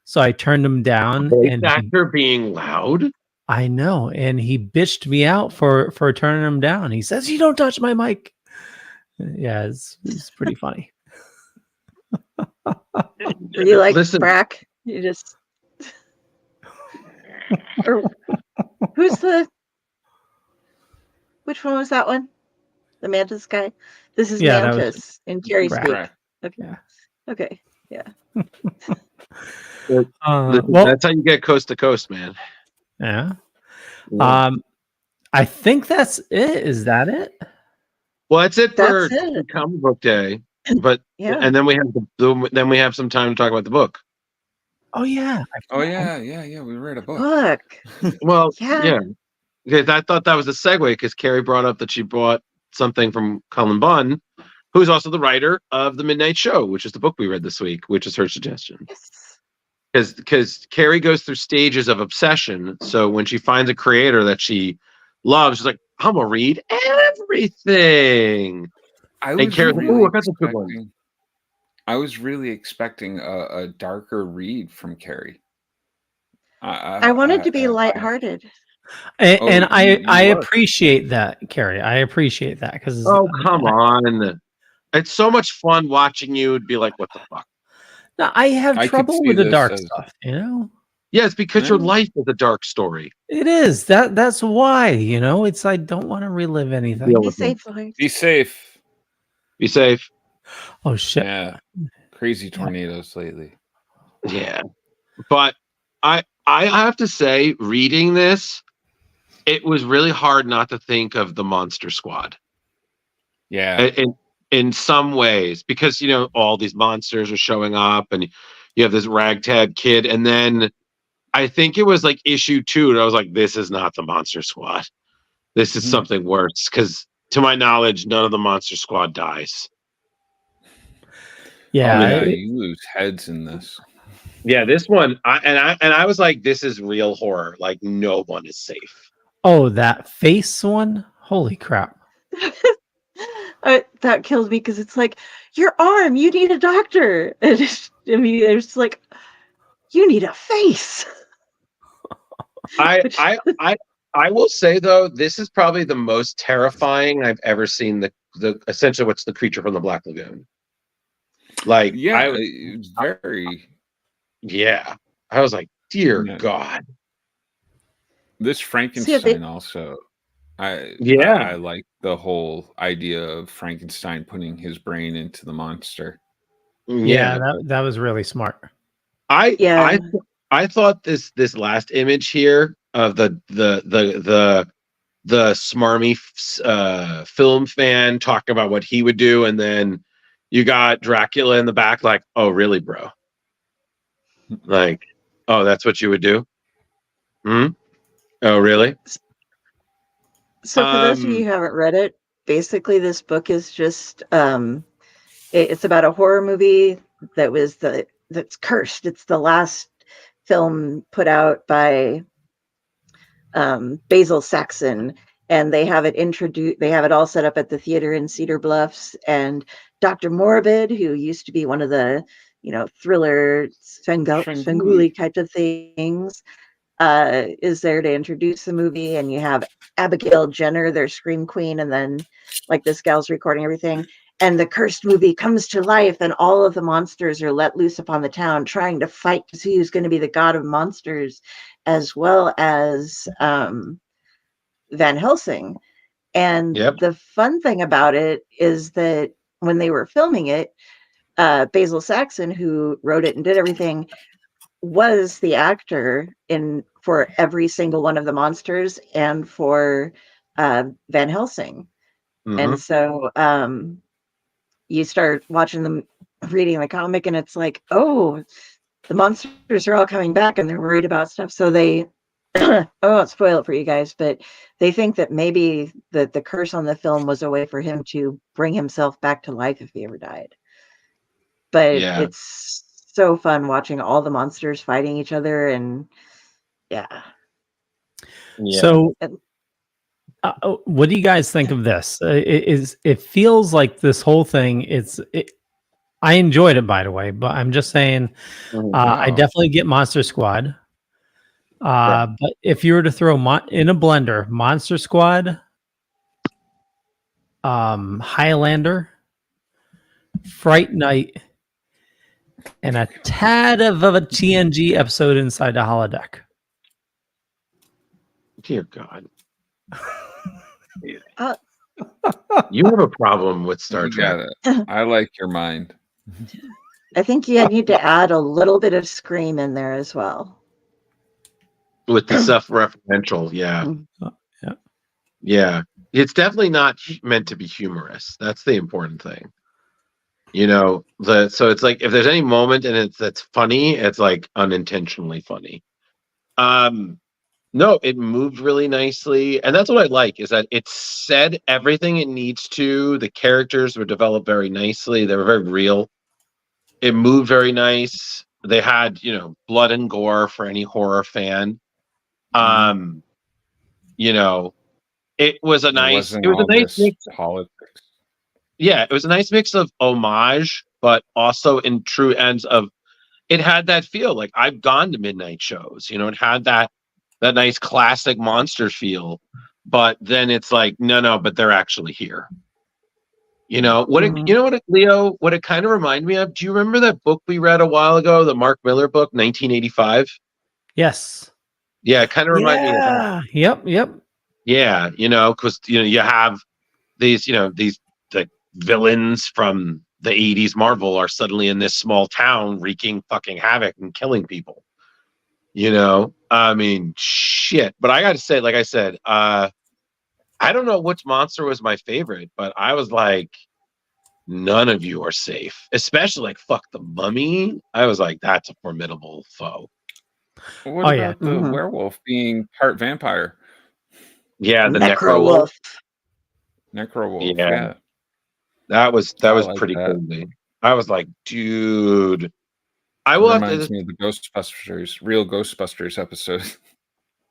so I turned him down. Voice actor being loud? I know, and he bitched me out for turning him down. He says, "You don't touch my mic." Yeah, it's pretty funny. Were you like Listen. Brack? You just or who's the which one was that one? The Mantis guy? This is Yeah, that was Mantis in Carrie Brack. speak. Brack. Okay. Yeah. Okay. Yeah. Listen, Well, that's how you get coast to coast, man. yeah. I think that's it. Is that it? Well, that's it for That's it. comic book day. But Yeah. and then we have some time to talk about the book. Oh yeah. Oh yeah. We read a book. Look. Well, Yeah. yeah. Because I thought that was a segue because Kari brought up that she bought something from Cullen Bunn, who's also the writer of the Midnite Show, which is the book we read this week, which is her suggestion. Because Kari goes through stages of obsession. So when she finds a creator that she loves, she's like, I'm gonna read everything. I was Kari's like, really "Ooh, that's a good one." expecting- I was really expecting a darker read from Kari. I wanted to be lighthearted. And I you are. appreciate that, Kari. I appreciate that because Oh, come on. It's so much fun watching you be like, what the fuck? No, I have I could trouble see with the this dark as- stuff. You know, Yeah, it's because your Yeah. life is a dark story. it is that's why. You know, it's I don't want to relive anything. Yeah. Be safe, boys. Be safe. Be safe. Oh shit! Yeah. Crazy tornadoes lately. Yeah. But I have to say, reading this, it was really hard not to think of the Monster Squad. Yeah. In some ways, because you know all these monsters are showing up, and you have this ragtag kid, and then I think it was like issue 2, and I was like, "This is not the Monster Squad. This is something worse." Because to my knowledge, none of the Monster Squad dies. Yeah, You lose heads in this. Yeah, this one, I was like, "This is real horror. Like no one is safe." Oh, that face one! Holy crap! that killed me because it's like, your arm, you need a doctor. And it's like, you need a face. I will say though, this is probably the most terrifying I've ever seen. The essentially what's the creature from the Black Lagoon. Like, yeah, it's very. Yeah, I was like, dear God. This Frankenstein also. I like the whole idea of Frankenstein putting his brain into the monster. Yeah, that was really smart. I thought this last image here of the smarmy film fan talking about what he would do, and then you got Dracula in the back, like, oh really, bro? Like, oh, that's what you would do? Oh really? So for those of you who haven't read it, basically this book is just it's about a horror movie that's cursed. It's the last film put out by Basil Saxon, and they have it all set up at the theater in Cedar Bluffs, and Dr. Morbid, who used to be one of the thriller Svengoolie type of things, is there to introduce the movie. And you have Abigail Jenner, their scream queen, and then like this gal's recording everything, and the cursed movie comes to life, and all of the monsters are let loose upon the town, trying to fight to see who's going to be the god of monsters, as well as Van Helsing. And the fun thing about it is that when they were filming it, Basil Saxon, who wrote it and did everything, was the actor for every single one of the monsters and for Van Helsing. And so you start watching them, reading the comic, and it's like, oh, the monsters are all coming back and they're worried about stuff. So they, I won't spoil it for you guys, but they think that maybe the curse on the film was a way for him to bring himself back to life if he ever died. But it's so fun watching all the monsters fighting each other, and So what do you guys think of this? It feels like this whole thing, I enjoyed it, by the way, but I'm just saying, I definitely get Monster Squad. But if you were to throw in a blender, Monster Squad, Highlander, Fright Night, and a tad of a TNG episode inside the holodeck. Dear God. You have a problem with Star Trek. I like your mind. I think you need to add a little bit of Scream in there as well. With the self-referential, yeah. It's definitely not meant to be humorous. That's the important thing. So it's like, if there's any moment in it that's funny, it's like unintentionally funny. No, it moved really nicely, and that's what I like, is that it said everything it needs to. The characters were developed very nicely. They were very real. It moved very nice. They had, blood and gore for any horror fan. It was a nice mix. Politics. Yeah, it was a nice mix of homage, but also in true ends of. It had that feel. Like, I've gone to midnight shows. It had that nice classic monster feel, but then it's like, no, but they're actually here. Leo, what it kind of reminded me of? Do you remember that book we read a while ago, the Mark Miller book, 1985? Yes. Yeah, it kind of reminded me of that. Yep. Yeah, because you have these, these like villains from the 80s Marvel are suddenly in this small town wreaking fucking havoc and killing people. I mean, shit. But I got to say, like I said, I don't know which monster was my favorite, but I was like, none of you are safe. Especially like, fuck the mummy. I was like, that's a formidable foe. What about the werewolf being part vampire? Yeah, the necro wolf. Yeah. That was pretty cool. I was like, dude. I will reminds me of the Ghostbusters, real Ghostbusters episode.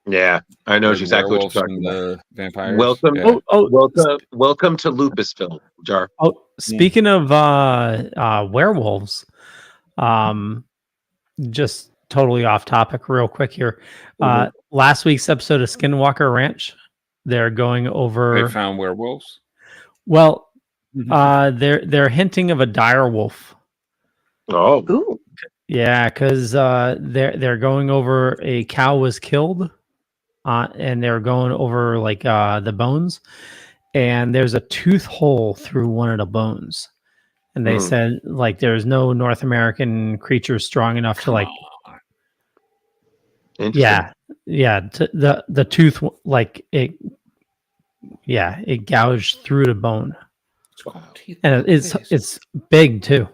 Yeah, I know Where the exactly what you're werewolves talking and about. the vampires. Welcome, Yeah. welcome to Lupusville, Jar. Speaking of werewolves, just totally off topic, real quick here. Last week's episode of Skinwalker Ranch, they're going over. They found werewolves. Well, they're hinting of a dire wolf. Oh, Ooh. Yeah, because they're going over a cow was killed, and they're going over like the bones, and there's a tooth hole through one of the bones, and they said like there's no North American creature strong enough to like. Yeah, the tooth like it. Yeah, it gouged through the bone, and it's big too.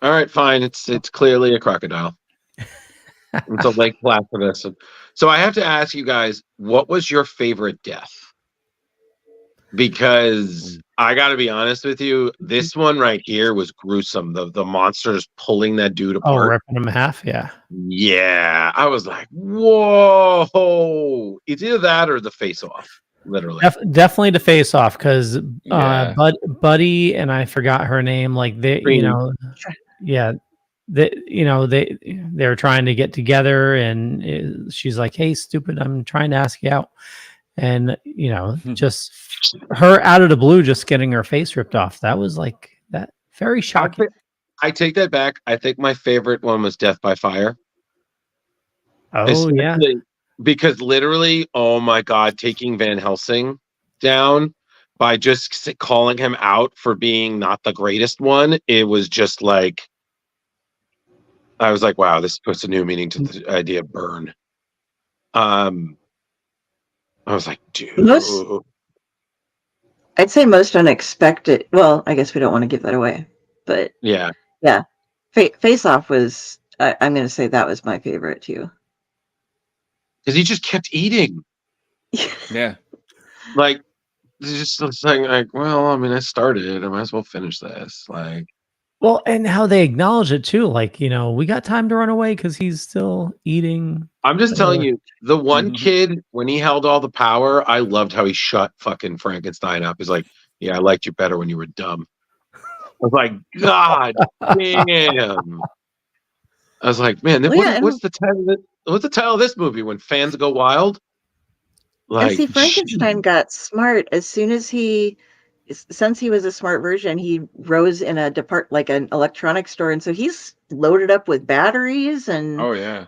all right, fine. It's clearly a crocodile. It's a Lake Placid. So I have to ask you guys, what was your favorite death? Because I got to be honest with you, this one right here was gruesome. The monsters pulling that dude apart. Ripping him in half. Yeah. Yeah, I was like, whoa! It's either that or the face off. Literally, Definitely the face off because Buddy and I forgot her name. Like they, they're trying to get together, and she's like, "Hey, stupid! I'm trying to ask you out," and just her out of the blue, just getting her face ripped off. That was like that very shocking. I take that back. I think my favorite one was Death by Fire. Oh yeah. Because literally, oh my God, taking Van Helsing down by just calling him out for being not the greatest one, it was just like, I was like, wow, this puts a new meaning to the idea of burn. I was like, dude. I'd say most unexpected. Well, I guess we don't want to give that away, but yeah. Face Off was. I'm going to say that was my favorite too. Because he just kept eating. Yeah. Like, just saying, like, well, I mean, I started. I might as well finish this. Like, well, and how they acknowledge it too. Like, we got time to run away because he's still eating. I'm just telling you, the one kid, when he held all the power, I loved how he shut fucking Frankenstein up. He's like, yeah, I liked you better when you were dumb. I was like, God damn. I was like, man, what's the title? What's the title of this movie? When Fans Go Wild? Like, and see, Frankenstein got smart as soon as since he was a smart version, he rose in an electronics store, and so he's loaded up with batteries and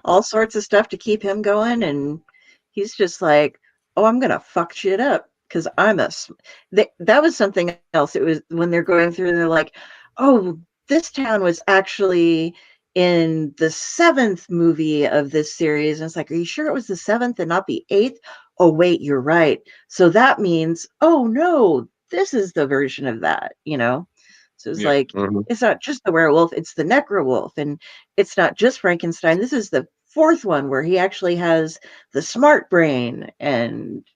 all sorts of stuff to keep him going. And he's just like, oh, I'm gonna fuck shit up because I'm that was something else. It was when they're going through and they're like, oh, this town was actually in the 7th movie of this series. And it's like, are you sure it was the 7th and not the 8th? Oh, wait, you're right. So that means, oh no, this is the version of that, So it's like, it's not just the werewolf, it's the necrowolf. And it's not just Frankenstein. This is the 4th one where he actually has the smart brain and,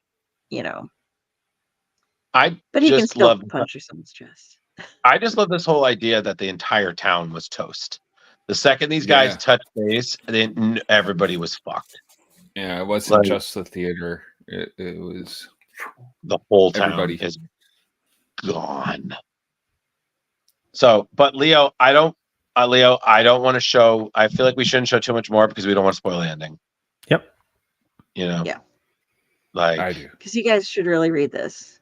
but he can still punch someone's chest. I just love this whole idea that the entire town was toast. The second these guys touched base, then everybody was fucked. Yeah, it wasn't just the theater. It was the whole town. Everybody is gone. So, but Leo, I don't want to show. I feel like we shouldn't show too much more because we don't want to spoil the ending. Yep. Yeah. Like I do. Because you guys should really read this.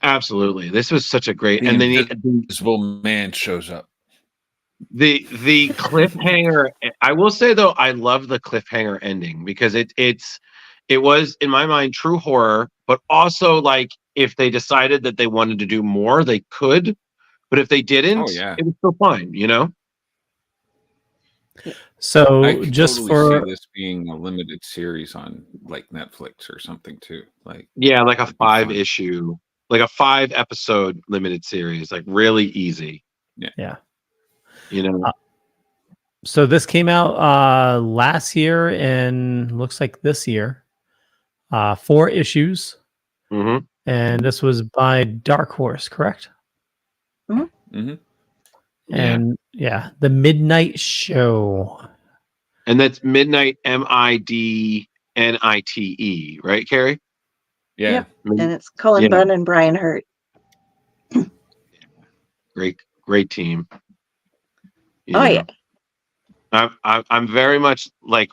Absolutely, this was such a great. The and then Invisible Man shows up. The cliffhanger. I will say though, I love the cliffhanger ending because it was in my mind true horror, but also like if they decided that they wanted to do more, they could. But if they didn't, it was still fine, So I could just totally see this being a limited series on like Netflix or something too. Like like a 5-issue, like a 5-episode limited series, like really easy. Yeah. So this came out last year and looks like this year. 4 issues. Mm-hmm. And this was by Dark Horse, correct? Mm-hmm. Mm-hmm. And the Midnite Show. And that's Midnite, MIDNIGHT. Nite, right, Kari? Yeah. Yep. And it's Cullen, Bunn, and Brian Hurtt. Great team. Yeah. I'm very much like,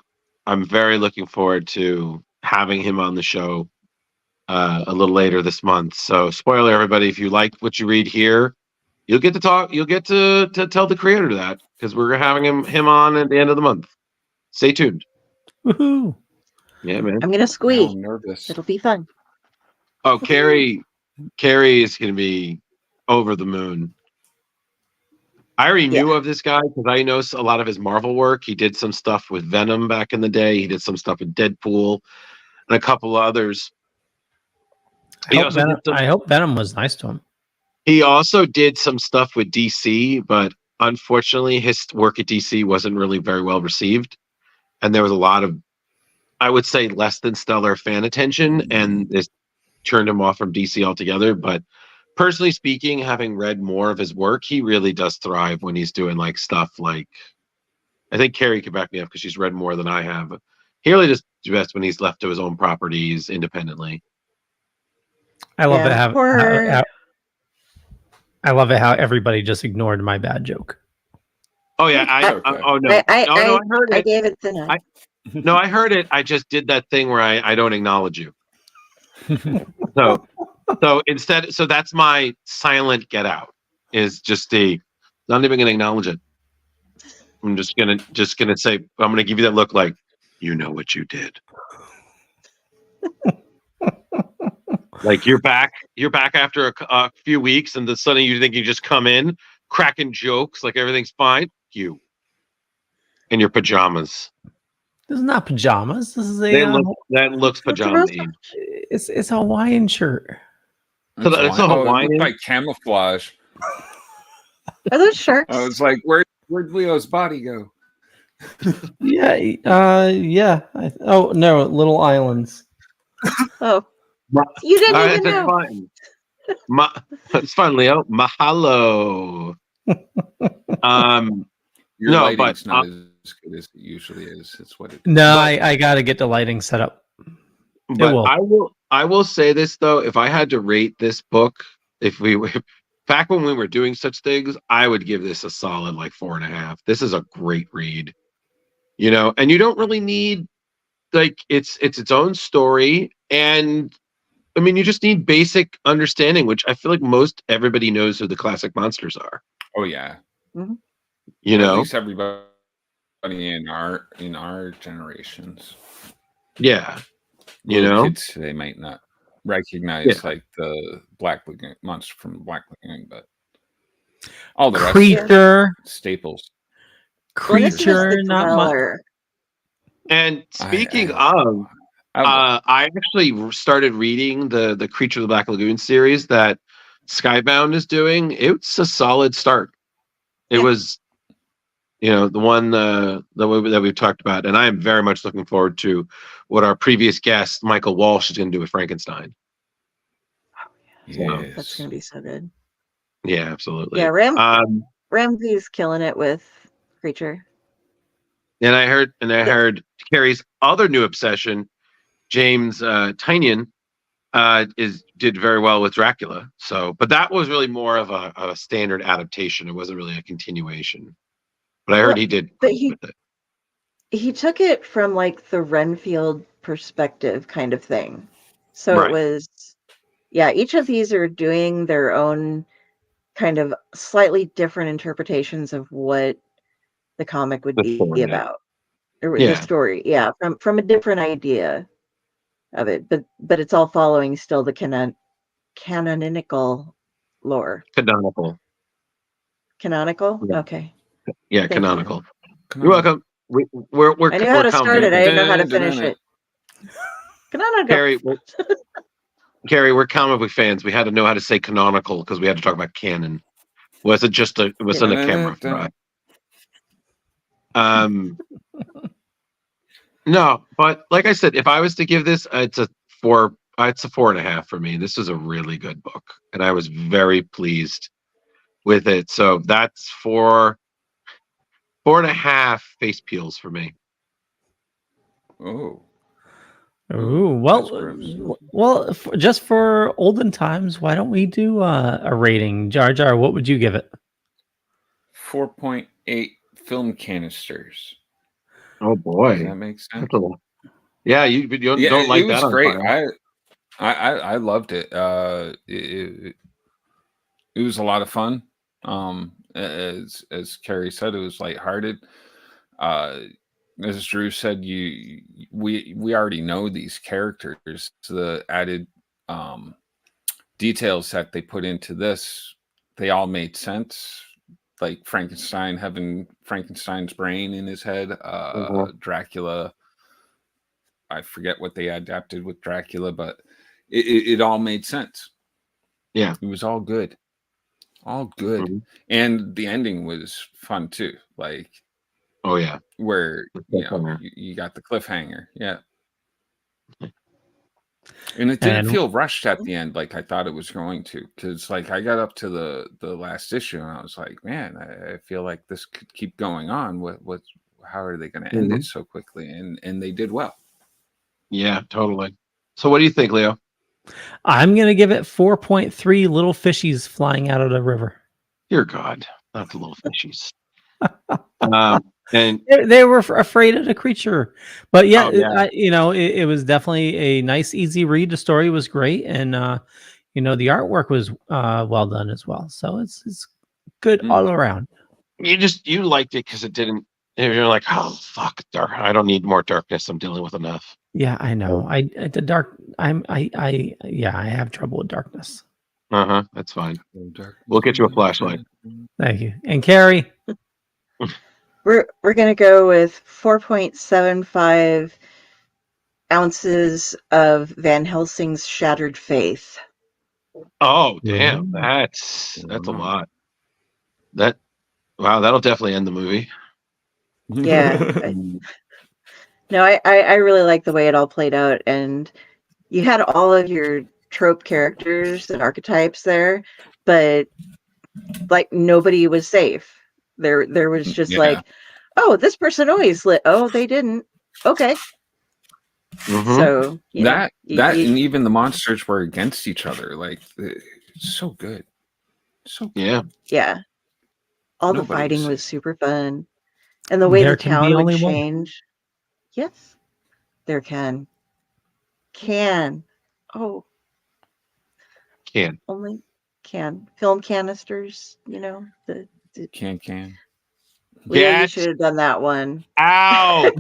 I'm very looking forward to having him on the show a little later this month. So, spoiler, everybody, if you like what you read here, you'll get to talk. You'll get to tell the creator that, because we're having him on at the end of the month. Stay tuned. Woohoo! Yeah, man. I'm gonna Now squeak. I'm nervous. It'll be fun. Oh, Kari is going to be over the moon. I already knew of this guy because I know a lot of his Marvel work. He did some stuff with Venom back in the day. He did some stuff with Deadpool and a couple others. I hope Venom was nice to him. He also did some stuff with DC, but unfortunately his work at DC wasn't really very well received. And there was a lot of, I would say, less than stellar fan attention, and this turned him off from DC altogether. But personally speaking, having read more of his work, he really does thrive when he's doing like stuff like, I think Kari could back me up because she's read more than I have. He really just does best when he's left to his own properties independently. I love it I love it how everybody just ignored my bad joke. Oh yeah, I heard it. I gave it the nod. No, I heard it. I just did that thing where I don't acknowledge you. So instead, so that's my silent get out, is just not even gonna acknowledge it. I'm just gonna say, I'm gonna give you that look like, you know what you did. Like you're back after a few weeks, and then suddenly you think you just come in cracking jokes like everything's fine. You in your pajamas. This is not pajamas. This is that looks pajama. It's a Hawaiian shirt. So it's a Hawaiian. It looked like camouflage. Are those sharks? I was like, where'd Leo's body go? Yeah. Oh no, little islands. Oh, you didn't even know. Fine. It's fine, Leo. Mahalo. Your no, lighting's but not as good as it usually is. It's what it is. No, I got to get the lighting set up. But I will say this though: if I had to rate this book, if we were back when we were doing such things, I would give this a solid like 4.5. This is a great read, and you don't really need it's its own story, and I mean you just need basic understanding, which I feel like most everybody knows who the classic monsters are. Oh yeah, mm-hmm. At least everybody in our generations. Yeah. Kids today might not recognize like the Black Lagoon monster from Black Lagoon, but all the creature staples. Creature, not much. And speaking of, I actually started reading the Creature of the Black Lagoon series that Skybound is doing. It's a solid start. It was, the one that we've talked about, and I am very much looking forward to what our previous guest Michael Walsh is going to do with Frankenstein. Yes. That's going to be so good. Yeah, absolutely. Yeah, Ramsey's killing it with Creature. And I heard Kari's other new obsession, James Tynion, did very well with Dracula. So, but that was really more of a standard adaptation. It wasn't really a continuation. But I heard he did with it. He took it from like the Renfield perspective kind of thing. So It was, each of these are doing their own kind of slightly different interpretations of what the comic would be about. Or the story, from a different idea of it. But it's all following still the canonical lore. Canonical? Yeah. Okay. Yeah, canonical. You're welcome. We're I knew how to start it. I didn't know how to finish it. Canonical. Kari, we're comic book fans. We had to know how to say canonical because we had to talk about canon. Wasn't a camera front. No, but like I said, if I was to give this, it's a 4.5 for me. This is a really good book, and I was very pleased with it. So that's 4.5 face peels for me. Oh, Ooh, That's gross. just for olden times, why don't we do a rating? Jar Jar, what would you give it? 4.8 film canisters. Oh boy, Does that make sense? that's a lot. Yeah, you Yeah, don't like it that was on great. fire. I loved it. It was a lot of fun. As Kari said, it was lighthearted. As Drew said, we already know these characters. The added details that they put into this, they all made sense. Like Frankenstein having Frankenstein's brain in his head. Dracula, I forget what they adapted with Dracula, but it all made sense. Yeah, it was all good. All good. Mm-hmm. And the ending was fun too. Like, oh yeah, where you got the cliffhanger. Yeah. And it didn't feel rushed at the end like I thought it was going to, because like I got up to the last issue and I was like, man, I feel like this could keep going on. How are they going to end it so quickly? And they did well. Yeah, totally. So what do you think, Leo? I'm gonna give it 4.3 little fishies flying out of the river. Dear God, not the little fishies. And they were afraid of the creature, but yeah, Oh, yeah. it was definitely a nice, easy read. The story was great, and the artwork was well done as well. So it's good all around. You liked it because it didn't. You're like, oh fuck, dark. I don't need more darkness. I'm dealing with enough. Yeah, I know. I have trouble with darkness. That's fine. We'll get you a flashlight. Thank you. And Kari, we're gonna go with 4.75 ounces of Van Helsing's Shattered Faith. Oh damn, that's a lot. That'll definitely end the movie. Yeah. No, I really like the way it all played out, and you had all of your trope characters and archetypes there, but like nobody was safe. There was just like, oh, this person always lit. Oh, they didn't. Okay. So and even the monsters were against each other. Like, so good. So good. Yeah. All the fighting was super fun, and the way the town would change. Yes, there can. Oh, only can film canisters. The can. Yeah, you should have done that one. Ow!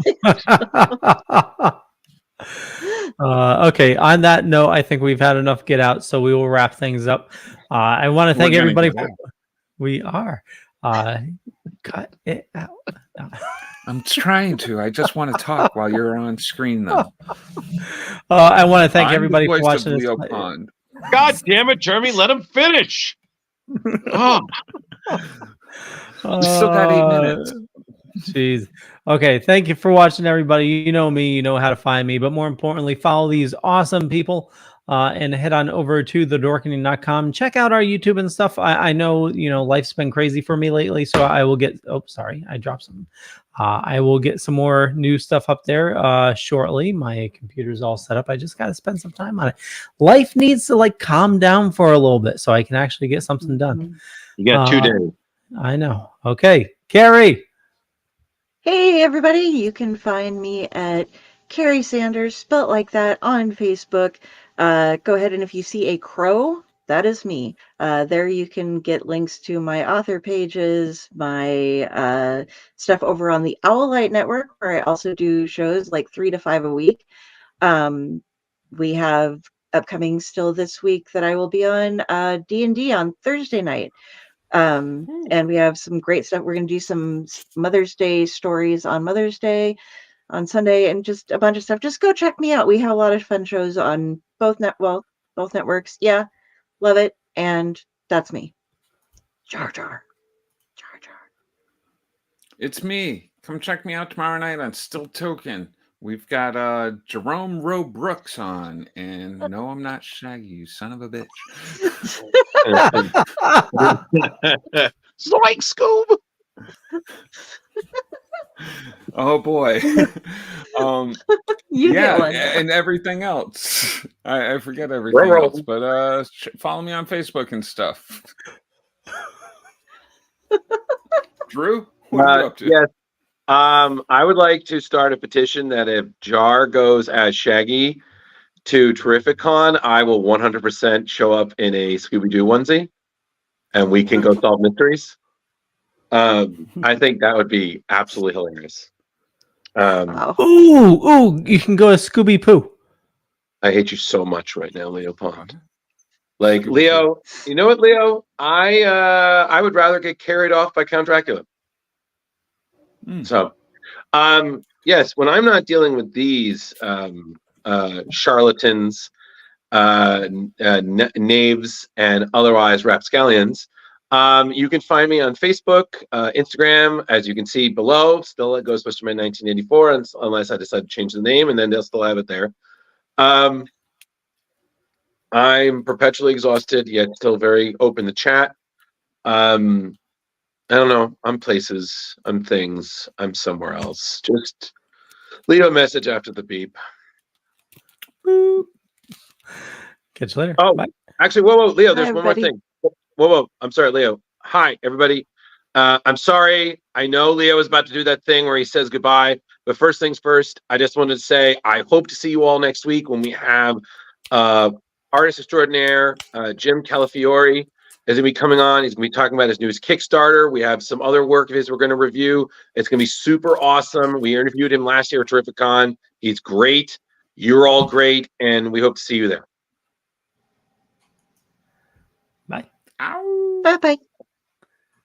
Okay. On that note, I think we've had enough get out, so we will wrap things up. I want to thank everybody. We are. Cut it out. I'm trying to. I just want to talk while you're on screen, though. I want to thank everybody for watching this. God damn it, Jeremy! Let him finish. Oh. We still got 8 minutes. Jeez. Okay. Thank you for watching, everybody. You know me. You know how to find me. But more importantly, follow these awesome people. And head on over to thedorkening.com. Check out our YouTube and stuff. I know, life's been crazy for me lately, so I will get, I dropped some. I will get some more new stuff up there shortly. My computer's all set up. I just got to spend some time on it. Life needs to calm down for a little bit so I can actually get something done. You got 2 days. I know. Okay. Kari. Hey, everybody. You can find me at Kari Sanders, spelt like that, on Facebook. Go ahead, and if you see a crow, that is me. There you can get links to my author pages, my stuff over on the Owlite Network, where I also do shows like 3 to 5 a week. We have upcoming still this week that I will be on D&D on Thursday night. And we have some great stuff. We're going to do some Mother's Day stories on Mother's Day on Sunday, and just a bunch of stuff. Just go check me out. We have a lot of fun shows on both networks. Yeah, love it. And that's me. Jar Jar. It's me. Come check me out tomorrow night on Still Token. We've got Jerome Rowe Brooks on, and no, I'm not Shaggy, you son of a bitch. Zoink, Scoob! Oh boy. You yeah, get one. and everything else. I forget everything else, but follow me on Facebook and stuff. Drew, what are you up to? Yes. I would like to start a petition that if Jar goes as Shaggy to Terrificon, I will 100% show up in a Scooby-Doo onesie, and we can go solve mysteries. I think that would be absolutely hilarious. Ooh, you can go as Scooby Poo. I hate you so much right now, Leo Pond. Like Leo, you know what, Leo? I would rather get carried off by Count Dracula. So, yes, when I'm not dealing with these charlatans, knaves, and otherwise rapscallions, you can find me on Facebook, Instagram, as you can see below. Still at Ghostbusterman 1984, unless I decide to change the name, and then they'll still have it there. I'm perpetually exhausted, yet still very open to chat. I don't know. I'm places. I'm things. I'm somewhere else. Just leave a message after the beep. Boop. Catch you later. Oh, bye. Actually, whoa, Leo. There's Hi, one more everybody. thing. Whoa. I'm sorry, Leo. Hi, everybody. I'm sorry. I know Leo is about to do that thing where he says goodbye. But first things first, I just wanted to say I hope to see you all next week when we have artist extraordinaire Jim Calafiore is going to be coming on. He's going to be talking about his newest Kickstarter. We have some other work of his we're going to review. It's going to be super awesome. We interviewed him last year at Terrificon. He's great. You're all great. And we hope to see you there. Bye. Bye-bye.